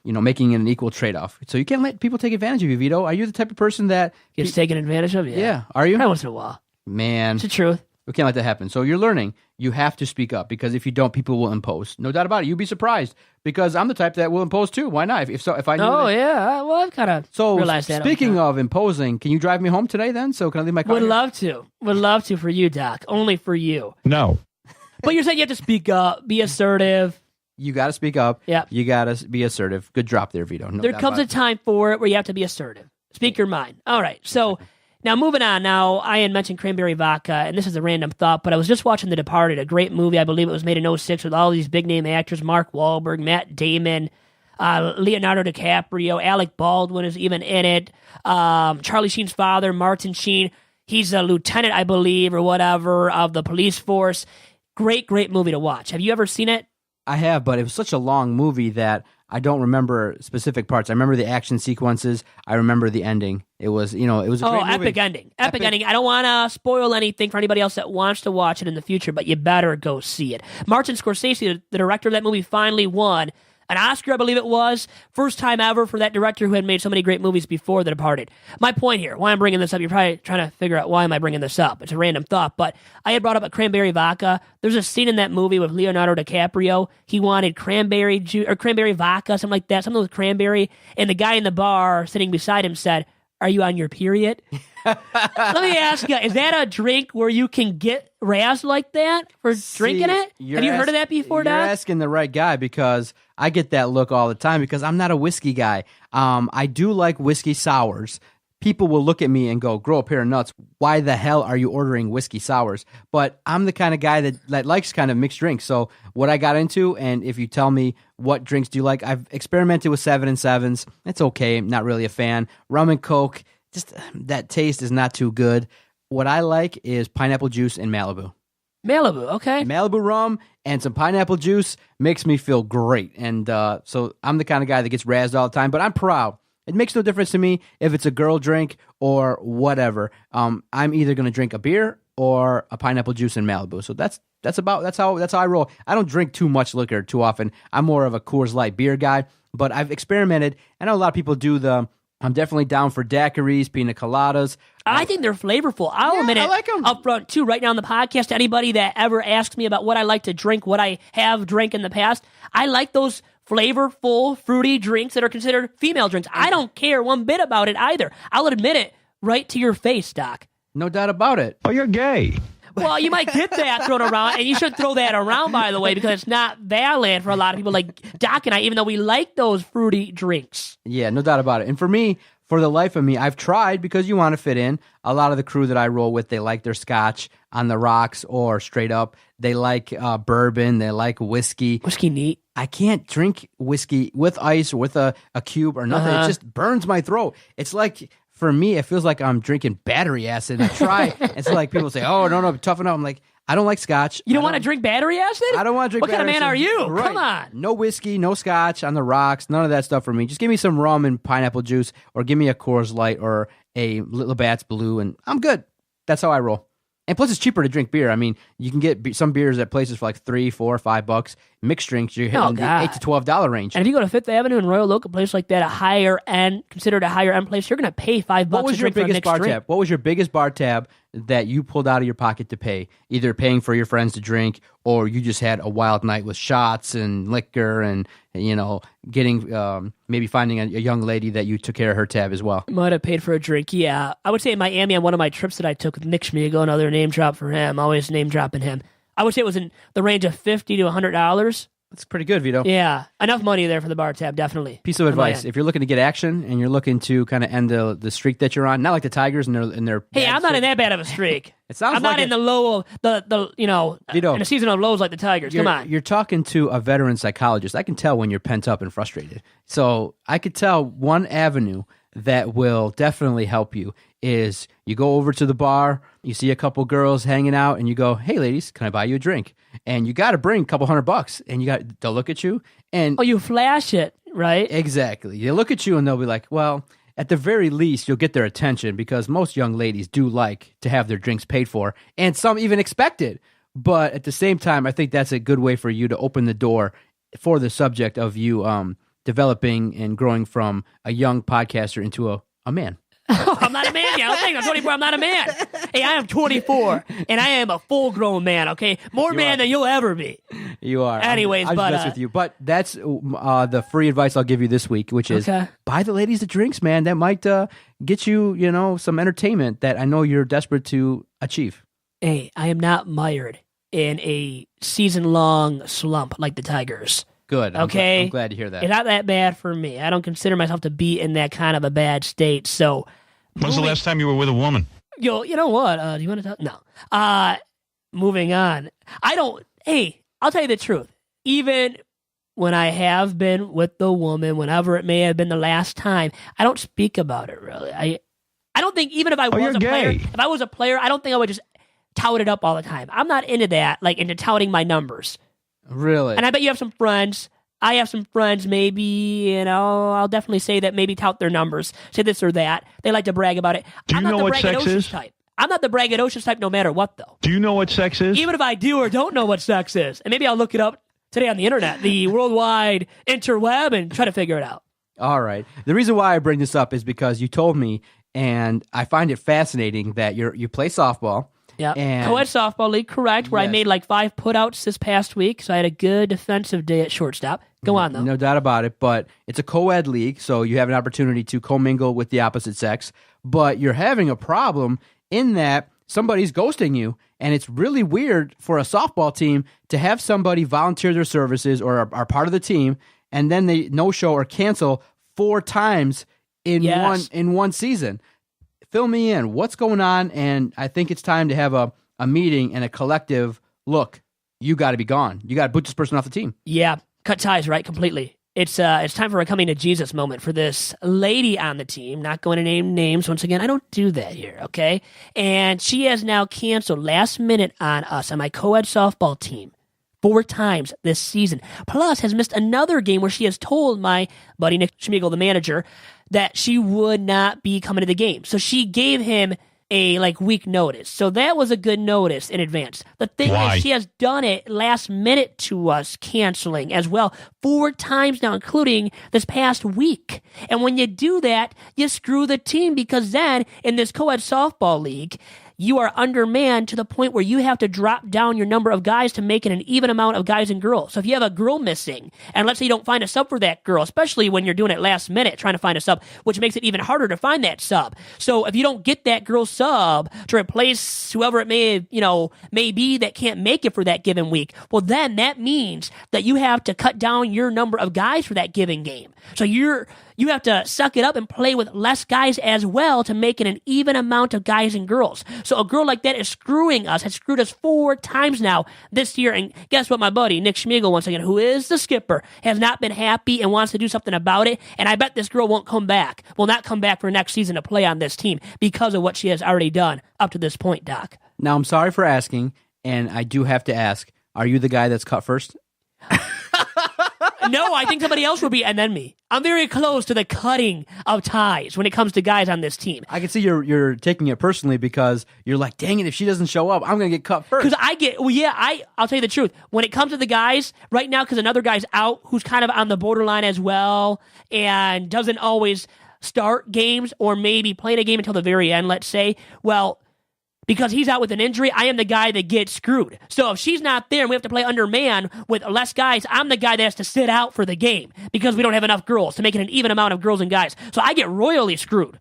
making it an equal trade off. So you can't let people take advantage of you, Vito. Are you the type of person that Gets taken advantage of? Yeah, are you? Every once in a while. Man, It's the truth. we can't let that happen. So you're learning. You have to speak up because if you don't, people will impose. No doubt about it. You'd be surprised because I'm the type that will impose too. Why not? If I knew Oh, that- yeah. Well, I've kind of So realized that. speaking of imposing, can you drive me home today then? So can I leave my car? Would here? love to. Would love to for you, Doc. Only for you. No. But you're saying you have to speak up, be assertive. You got to speak up. Yep. You got to be assertive. Good drop there, Vito. No There doubt comes about a it. time for it where you have to be assertive. Speak your mind. All right. So now moving on. Now, I had mentioned cranberry vodka, and this is a random thought, but I was just watching The Departed, a great movie. I believe it was made in '06 with all these big-name actors, Mark Wahlberg, Matt Damon, Leonardo DiCaprio, Alec Baldwin is even in it, Charlie Sheen's father, Martin Sheen. He's a lieutenant, I believe, or whatever, of the police force. Great, great movie to watch. Have you ever seen it? I have, but it was such a long movie that I don't remember specific parts. I remember the action sequences. I remember the ending. It was, it was a great movie. Epic ending. Epic ending. I don't want to spoil anything for anybody else that wants to watch it in the future, but you better go see it. Martin Scorsese, the director of that movie, finally won an Oscar, I believe it was. First time ever for that director who had made so many great movies before The Departed. My point here, why I'm bringing this up, you're probably trying to figure out why am I bringing this up. It's a random thought, but I had brought up a cranberry vodka. There's a scene in that movie with Leonardo DiCaprio. He wanted cranberry juice or cranberry vodka, something like that, something with cranberry, and the guy in the bar sitting beside him said, "Are you on your period?" Let me ask you, is that a drink where you can get razzed like that for drinking it? Have you heard of that before, Doc? You're asking the right guy because I get that look all the time because I'm not a whiskey guy. I do like whiskey sours. People will look at me and go, grow a pair of nuts. Why the hell are you ordering whiskey sours? But I'm the kind of guy that likes kind of mixed drinks. So what I got into, and if you tell me what drinks do you like, I've experimented with 7 and 7s. It's okay. I'm not really a fan. Rum and Coke, just that taste is not too good. What I like is pineapple juice and Malibu. Malibu, okay. Malibu rum and some pineapple juice makes me feel great. And so I'm the kind of guy that gets razzed all the time, but I'm proud. It makes no difference to me if it's a girl drink or whatever. I'm either going to drink a beer or a pineapple juice and Malibu. So that's how I roll. I don't drink too much liquor too often. I'm more of a Coors Light beer guy, but I've experimented. I know a lot of people do I'm definitely down for daiquiris, pina coladas. I think they're flavorful. I'll admit it I like 'em. up front, too, right now on the podcast. Anybody that ever asks me about what I like to drink, what I have drank in the past, I like those flavorful, fruity drinks that are considered female drinks. I don't care one bit about it either. I'll admit it right to your face, Doc. No doubt about it. Oh, you're gay. Well, you might get that thrown around, and you should throw that around, by the way, because it's not valid for a lot of people like Doc and I, even though we like those fruity drinks. Yeah, no doubt about it. And for me, for the life of me, I've tried because you want to fit in. A lot of the crew that I roll with, they like their scotch on the rocks or straight up. They like bourbon. They like whiskey. Whiskey neat. I can't drink whiskey with ice or with a cube or nothing. It just burns my throat. It's like, for me, it feels like I'm drinking battery acid. I try, and so like people say, "Oh, no, toughen up." I'm like, I don't like scotch. You don't want to drink battery acid? I don't want to drink What kind of battery man are acid. you? Right. Come on. No whiskey, no scotch on the rocks, none of that stuff for me. Just give me some rum and pineapple juice, or give me a Coors Light or a Labatt's Blue, and I'm good. That's how I roll. And plus, it's cheaper to drink beer. I mean, you can get some beers at places for like $3, $4, $5. Mixed drinks, you're hitting the $8 to $12 range. And if you go to Fifth Avenue and Royal Oak, a place like that, a higher end, considered a higher end place, you're going to pay $5 What was to your drink for a biggest mixed bar drink. tab? What was your biggest bar tab that you pulled out of your pocket to pay? Either paying for your friends to drink, or you just had a wild night with shots and liquor, and getting maybe finding a young lady that you took care of her tab as well. Might have paid for a drink, yeah. I would say in Miami on one of my trips that I took with Nick Schmiegel, another name drop for him, always name dropping him. I would say it was in the range of $50 to $100 That's pretty good, Vito. Yeah, enough money there for the bar tab, definitely. Piece of On my advice: end. if you're looking to get action and you're looking to kind of end the streak that you're on, not like the Tigers and their Hey, bad I'm not in streak. that bad of a streak. It sounds I'm like not in the low of the Vito, in a season of lows like the Tigers. Come on. You're talking to a veteran psychologist. I can tell when you're pent up and frustrated. So I could tell one avenue that will definitely help you is you go over to the bar, you see a couple girls hanging out, and you go, "Hey, ladies, can I buy you a drink?" And you got to bring a couple $100, and they'll look at you, and Oh, you flash it, right? exactly, they look at you, and they'll be like, "Well." At the very least, you'll get their attention because most young ladies do like to have their drinks paid for, and some even expect it. But at the same time, I think that's a good way for you to open the door for the subject of you developing and growing from a young podcaster into a man. I'm not a man yet. I'm 24. I'm not a man. Hey, I am 24, and I am a full-grown man. Okay, more man than you'll ever be. You are. Anyways, I'm but, just with you. But that's the free advice I'll give you this week, which is Okay. buy the ladies the drinks, man. That might get you, some entertainment that I know you're desperate to achieve. Hey, I am not mired in a season-long slump like the Tigers. Good. Okay, I'm glad to hear that. It's not that bad for me. I don't consider myself to be in that kind of a bad state. So, When's the last time you were with a woman? you know what? Do you want to talk? No. Moving on. Hey, I'll tell you the truth. Even when I have been with the woman, whenever it may have been the last time, I don't speak about it really. I don't think even if I was you're a player, gay. if I was a player, I don't think I would just tout it up all the time. I'm not into that, like into touting my numbers. Really? And I bet you have some friends. I have some friends, maybe, I'll definitely say that maybe tout their numbers, say this or that. They like to brag about it. Do you I'm not know the what sex braggadocious is? type. I'm not the braggadocious type no matter what, though. Do you know what sex is? Even if I do or don't know what sex is. And maybe I'll look it up today on the internet, the worldwide interweb, and try to figure it out. All right. The reason why I bring this up is because you told me, and I find it fascinating that you play softball. Yeah. And Co-ed softball league, correct, where I Yes. made like 5 putouts this past week, so I had a good defensive day at shortstop. Go on, though. No doubt about it, but it's a co-ed league, so you have an opportunity to commingle with the opposite sex, but you're having a problem in that somebody's ghosting you, and it's really weird for a softball team to have somebody volunteer their services or are part of the team, and then they no-show or cancel 4 times in Yes. one season. Fill me in. What's going on? And I think it's time to have a meeting and a collective look. You got to be gone. You got to boot this person off the team. Yeah, cut ties, right? Completely. It's time for a coming to Jesus moment for this lady on the team. Not going to name names once again. I don't do that here, okay? And she has now canceled last minute on us on my co-ed softball team 4 times this season. Plus, has missed another game where she has told my buddy Nick Schmiegel, the manager, that she would not be coming to the game. So she gave him a week notice. So that was a good notice in advance. The thing Why? is, she has done it last minute to us, canceling as well 4 times now, including this past week. And when you do that, you screw the team, because then in this co-ed softball league, you are undermanned to the point where you have to drop down your number of guys to make it an even amount of guys and girls. So if you have a girl missing, and let's say you don't find a sub for that girl, especially when you're doing it last minute, trying to find a sub, which makes it even harder to find that sub. So if you don't get that girl sub to replace whoever it may be that can't make it for that given week, well, then that means that you have to cut down your number of guys for that given game. So you have to suck it up and play with less guys as well to make it an even amount of guys and girls. So a girl like that is screwing us, has screwed us 4 times now this year. And guess what, my buddy, Nick Schmiegel, once again, who is the skipper, has not been happy and wants to do something about it. And I bet this girl won't come back, will not come back for next season to play on this team because of what she has already done up to this point, Doc. Now, I'm sorry for asking, and I do have to ask, are you the guy that's cut first? No, I think somebody else will be, and then me. I'm very close to the cutting of ties when it comes to guys on this team. I can see you're taking it personally because you're like, dang it, if she doesn't show up, I'm going to get cut first. Because I'll tell you the truth. When it comes to the guys, right now, because another guy's out who's kind of on the borderline as well and doesn't always start games or maybe play a game until the very end, let's say, well, because he's out with an injury, I am the guy that gets screwed. So if she's not there and we have to play underman with less guys, I'm the guy that has to sit out for the game because we don't have enough girls to make it an even amount of girls and guys. So I get royally screwed.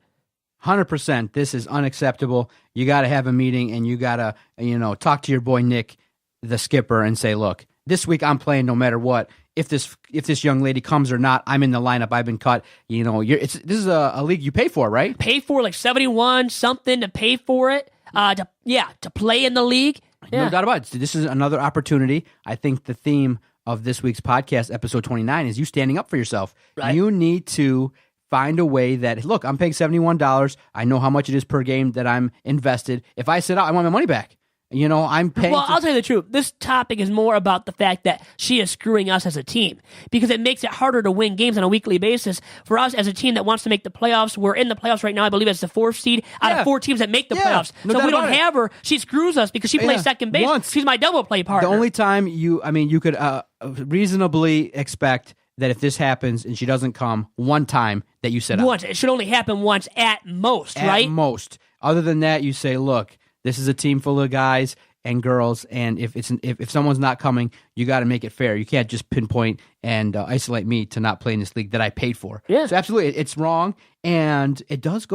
100%. This is unacceptable. You got to have a meeting and you got to, talk to your boy Nick, the skipper, and say, look, this week I'm playing no matter what. If this young lady comes or not, I'm in the lineup. I've been cut. This is a league you pay for, right? Pay for like 71 something to pay for it. To play in the league. Yeah. No doubt about it. So this is another opportunity. I think the theme of this week's podcast, episode 29, is you standing up for yourself. Right. You need to find a way that, look, I'm paying $71. I know how much it is per game that I'm invested. If I sit out, I want my money back. I'm paying. Well, I'll tell you the truth. This topic is more about the fact that she is screwing us as a team because it makes it harder to win games on a weekly basis for us as a team that wants to make the playoffs. We're in the playoffs right now. I believe it's the 4th seed out of 4 teams that make the playoffs. No so doubt we don't about it. have her. She screws us because she plays second base. Once. She's my double play partner. The only time you could reasonably expect that if this happens and she doesn't come one time that you sit out. Once. It should only happen once at most, right? At most. Other than that, you say, look, this is a team full of guys and girls, and if someone's not coming, you got to make it fair. You can't just pinpoint and isolate me to not play in this league that I paid for. Yeah. So absolutely, it's wrong, and it does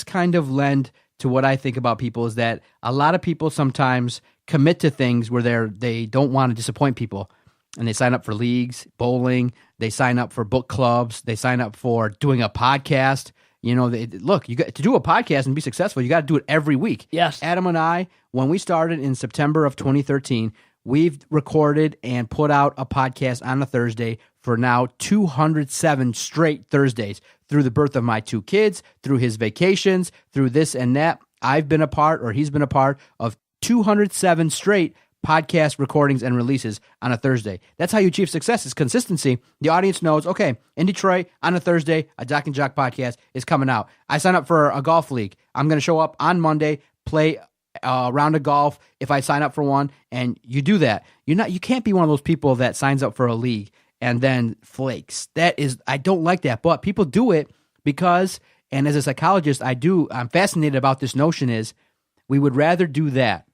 kind of lend to what I think about people is that a lot of people sometimes commit to things where they don't want to disappoint people, and they sign up for leagues, bowling, they sign up for book clubs, they sign up for doing a podcast. Look, you got to do a podcast and be successful. You got to do it every week. Yes. Adam and I, when we started in September of 2013, we've recorded and put out a podcast on a Thursday for now 207 straight Thursdays. Through the birth of my 2 kids, through his vacations, through this and that, I've been a part, or he's been a part of 207 straight podcast recordings and releases on a Thursday. That's how you achieve success, is consistency. The audience knows, okay, in Detroit on a Thursday, a Doc and Jock podcast is coming out. I sign up for a golf league. I'm going to show up on Monday, play a round of golf if I sign up for one, and you do that. You can't be one of those people that signs up for a league and then flakes. I don't like that, but people do it because, and as a psychologist, I'm fascinated about this notion is we would rather do that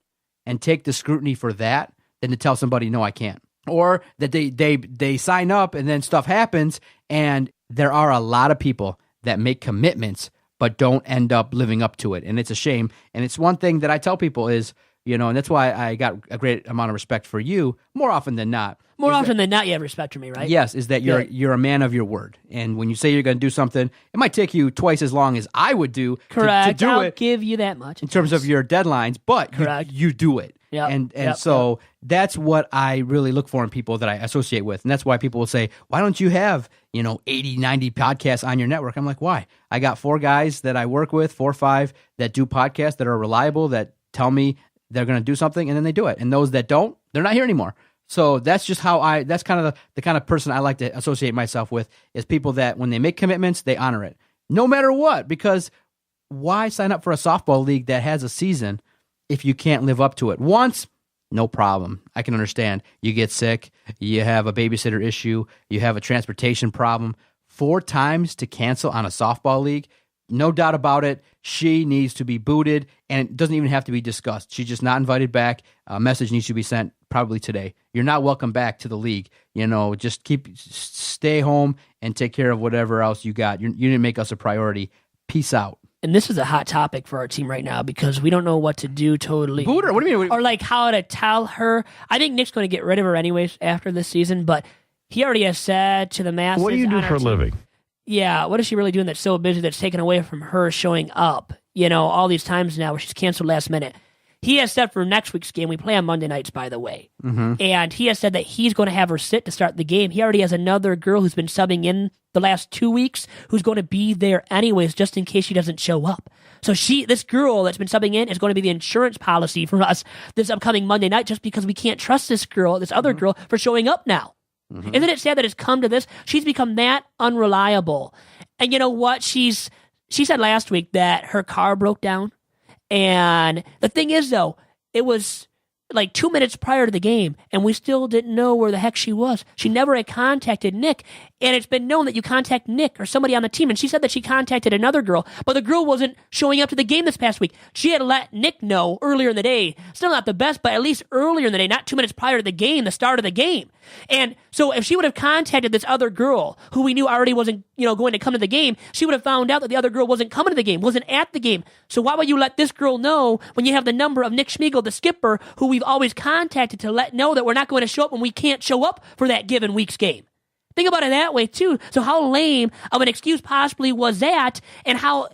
and take the scrutiny for that than to tell somebody, no, I can't. Or that they sign up and then stuff happens, and there are a lot of people that make commitments but don't end up living up to it. And it's a shame. And it's one thing that I tell people is, and that's why I got a great amount of respect for you more often than not. More often than not, you have respect for me, right? Yes, is that you're a man of your word. And when you say you're going to do something, it might take you twice as long as I would do to do I'll it give you that much. in terms of your deadlines, but you do it. Yep. So that's what I really look for in people that I associate with. And that's why people will say, why don't you have, 80, 90 podcasts on your network? I'm like, why? I got 4 guys that I work with, 4 or 5 that do podcasts that are reliable, that tell me they're going to do something, and then they do it. And those that don't, they're not here anymore. So that's just how that's kind of the kind of person I like to associate myself with, is people that when they make commitments, they honor it. No matter what, because why sign up for a softball league that has a season if you can't live up to it? Once, no problem. I can understand. You get sick, you have a babysitter issue, you have a transportation problem. 4 times to cancel on a softball league, no doubt about it. She needs to be booted, and it doesn't even have to be discussed. She's just not invited back. A message needs to be sent probably today. You're not welcome back to the league. Just stay home and take care of whatever else you got. You didn't make us a priority. Peace out. And this is a hot topic for our team right now because we don't know what to do totally. Boot her? What do you mean? Or like how to tell her. I think Nick's going to get rid of her anyways after this season, but he already has said to the masses. What do you do on for our a team, living? Yeah, what is she really doing that's so busy that's taken away from her showing up? All these times now where she's canceled last minute. He has said for next week's game, we play on Monday nights, by the way. Mm-hmm. And he has said that he's going to have her sit to start the game. He already has another girl who's been subbing in the last 2 weeks who's going to be there anyways, just in case she doesn't show up. So this girl that's been subbing in is going to be the insurance policy for us this upcoming Monday night, just because we can't trust this other girl, for showing up now. Mm-hmm. Isn't it sad that it's come to this? She's become that unreliable. And you know what? She said last week that her car broke down. And the thing is, though, it was like 2 minutes prior to the game, and we still didn't know where the heck she was. She never had contacted Nick. And it's been known that you contact Nick or somebody on the team. And she said that she contacted another girl, but the girl wasn't showing up to the game this past week. She had let Nick know earlier in the day. Still not the best, but at least earlier in the day, not 2 minutes prior to the game, the start of the game. And so if she would have contacted this other girl who we knew already wasn't, going to come to the game, she would have found out that the other girl wasn't coming to the game, wasn't at the game. So why would you let this girl know when you have the number of Nick Schmiegel, the skipper, who we've always contacted to let know that we're not going to show up when we can't show up for that given week's game? Think about it that way, too. So how lame of an excuse possibly was that, and how,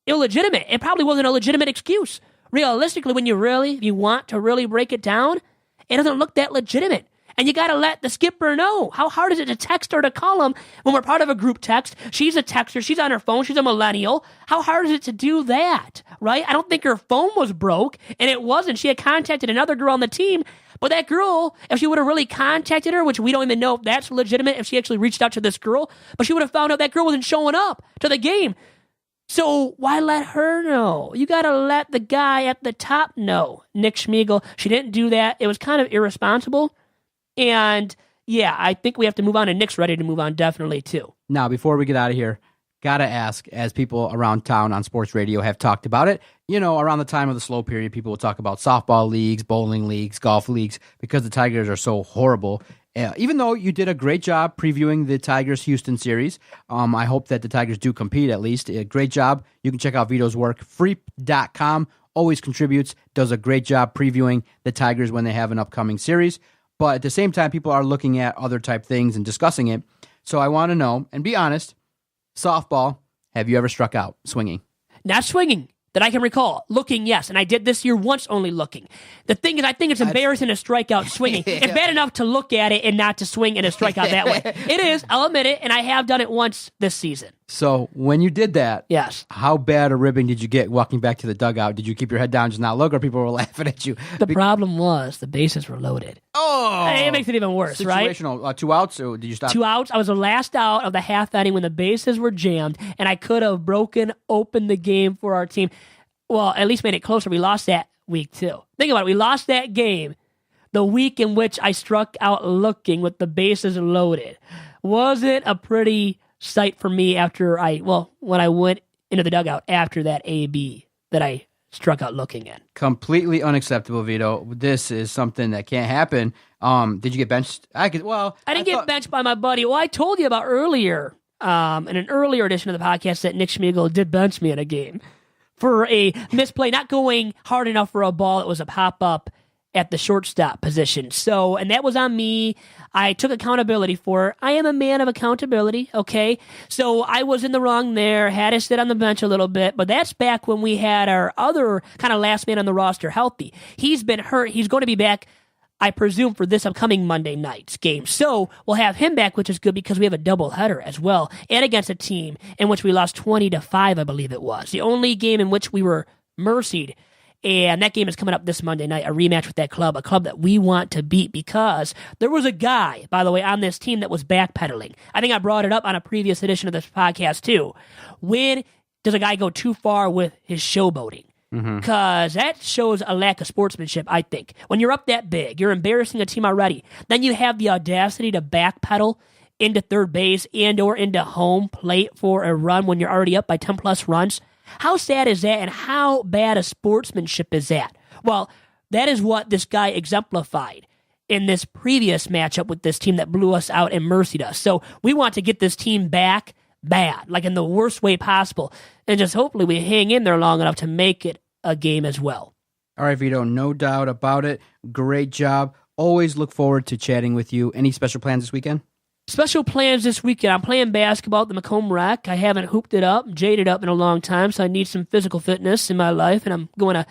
illegitimate? It probably wasn't a legitimate excuse. Realistically, when you want to really break it down, it doesn't look that legitimate. And you got to let the skipper know. How hard is it to text her to call him when we're part of a group text? She's a texter. She's on her phone. She's a millennial. How hard is it to do that, right? I don't think her phone was broke, and it wasn't. She had contacted another girl on the team. But that girl, if she would have really contacted her, which we don't even know if that's legitimate, if she actually reached out to this girl, but she would have found out that girl wasn't showing up to the game. So why let her know? You got to let the guy at the top know. Nick Schmiegel. She didn't do that. It was kind of irresponsible. And yeah, I think we have to move on, and Nick's ready to move on definitely too. Now, before we get out of here, gotta ask, as people around town on sports radio have talked about it, around the time of the slow period, people will talk about softball leagues, bowling leagues, golf leagues, because the Tigers are so horrible. Even though you did a great job previewing the Tigers-Houston series, I hope that the Tigers do compete at least. Great job. You can check out Vito's work. Freep.com always contributes, does a great job previewing the Tigers when they have an upcoming series. But at the same time, people are looking at other type things and discussing it. So I want to know, and be honest, softball, have you ever struck out swinging? Not swinging that I can recall. Looking, yes. And I did this year once only looking. The thing is, I think it's embarrassing to strike out swinging. Yeah. It's bad enough to look at it and not to swing and to strike out that way. It is. I'll admit it. And I have done it once this season. So when you did that, yes, how bad a ribbing did you get walking back to the dugout? Did you keep your head down, just not look, or people were laughing at you? The problem was the bases were loaded. Oh! It makes it even worse, right? Situational. 2 outs, or did you stop? 2 outs. I was the last out of the half inning when the bases were jammed, and I could have broken open the game for our team. Well, at least made it closer. We lost that week, too. Think about it. We lost that game the week in which I struck out looking with the bases loaded. Wasn't a pretty sight for me when I went into the dugout after that AB that I struck out looking in. Completely unacceptable, Vito. This is something that can't happen. Did you get benched? I didn't get benched by my buddy. Well, I told you about earlier, in an earlier edition of the podcast, that Nick Schmiegel did bench me in a game for a misplay, not going hard enough for a ball. It was a pop-up at the shortstop position. So, and that was on me. I took accountability for it. I am a man of accountability, okay? So I was in the wrong there, had to sit on the bench a little bit, but that's back when we had our other kind of last man on the roster healthy. He's been hurt. He's going to be back, I presume, for this upcoming Monday night's game. So we'll have him back, which is good because we have a doubleheader as well, and against a team in which we lost 20-5, I believe it was. The only game in which we were mercied. And that game is coming up this Monday night, a rematch with that club, a club that we want to beat, because there was a guy, by the way, on this team that was backpedaling. I think I brought it up on a previous edition of this podcast, too. When does a guy go too far with his showboating? Because that shows a lack of sportsmanship, I think. When you're up that big, you're embarrassing a team already. Then you have the audacity to backpedal into third base and or into home plate for a run when you're already up by 10-plus runs. How sad is that, and how bad a sportsmanship is that? Well, that is what this guy exemplified in this previous matchup with this team that blew us out and mercied us. So we want to get this team back bad, like in the worst way possible, and just hopefully we hang in there long enough to make it a game as well. All right, Vito, no doubt about it. Great job. Always look forward to chatting with you. Any special plans this weekend? Special plans this weekend. I'm playing basketball at the Macomb Rec. I haven't hooped it up, jaded up in a long time, so I need some physical fitness in my life, and I'm going to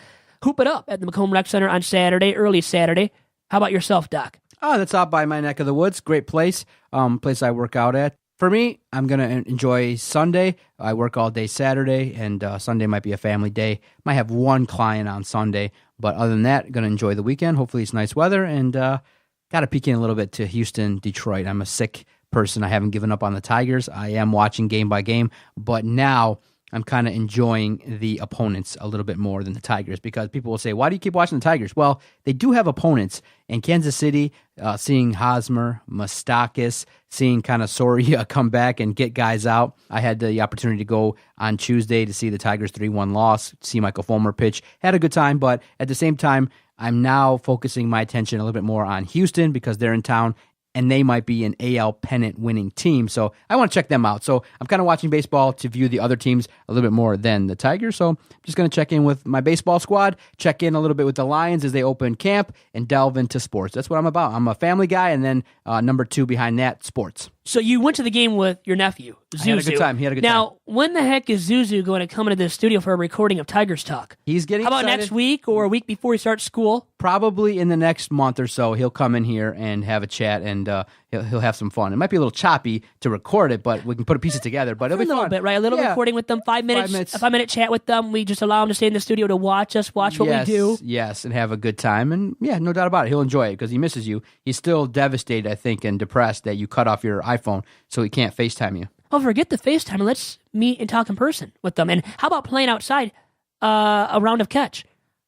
hoop it up at the Macomb Rec Center on Saturday, early Saturday. How about yourself, Doc? Oh, that's out by my neck of the woods. Great place. Place I work out at. For me, I'm going to enjoy Sunday. I work all day Saturday, and Sunday might be a family day. Might have one client on Sunday, but other than that, going to enjoy the weekend. Hopefully it's nice weather, and got to peek in a little bit to Houston, Detroit. I'm a sick person. I haven't given up on the Tigers. I am watching game by game, but now I'm kind of enjoying the opponents a little bit more than the Tigers, because people will say, why do you keep watching the Tigers? Well, they do have opponents. In Kansas City, seeing Hosmer, Moustakas, seeing kind of Soria come back and get guys out. I had the opportunity to go on Tuesday to see the Tigers 3-1 loss, see Michael Fulmer pitch. Had a good time, but at the same time, I'm now focusing my attention a little bit more on Houston because they're in town, and they might be an AL pennant winning team. So I want to check them out. So I'm kind of watching baseball to view the other teams a little bit more than the Tigers. So I'm just going to check in with my baseball squad, check in a little bit with the Lions as they open camp, and delve into sports. That's what I'm about. I'm a family guy, and then number 2 behind that, sports. So you went to the game with your nephew, Zuzu. He had a good time. Now, when the heck is Zuzu going to come into the studio for a recording of Tigers Talk? He's getting How about excited. next week or a week before he starts school? Probably in the next month or so, he'll come in here and have a chat, and he'll have some fun. It might be a little choppy to record it, but we can put pieces together. But it'll be A little fun. bit, right? A little recording with them, 5 minutes, 5 minutes. a 5-minute chat with them. We just allow him to stay in the studio to watch us, watch what we do. Yes, and have a good time. And yeah, no doubt about it. He'll enjoy it because he misses you. He's still devastated, I think, and depressed that you cut off your iPhone so he can't FaceTime you. Oh, forget the FaceTime and let's meet and talk in person with them. And how about playing outside a round of catch?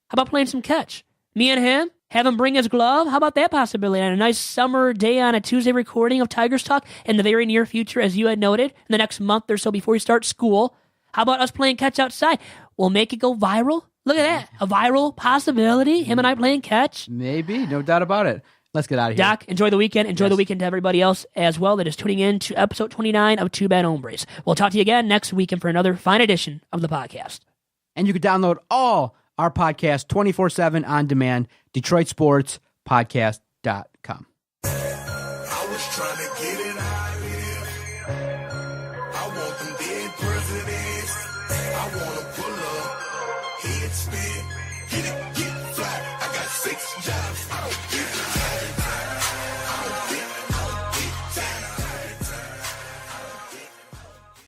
How about playing some catch? Me and him, have him bring his glove. How about that possibility? On a nice summer day on a Tuesday recording of Tigers Talk in the very near future, as you had noted, in the next month or so before we start school. How about us playing catch outside? We'll make it go viral. Look at that. A viral possibility. Him and I playing catch. Maybe, no doubt about it. Let's get out of here. Doc, enjoy the weekend. Enjoy the weekend to everybody else as well that is tuning in to episode 29 of Two Bad Hombres. We'll talk to you again next weekend for another fine edition of the podcast. And you can download all our podcasts 24/7 on demand, DetroitSportsPodcast.com. I was trying to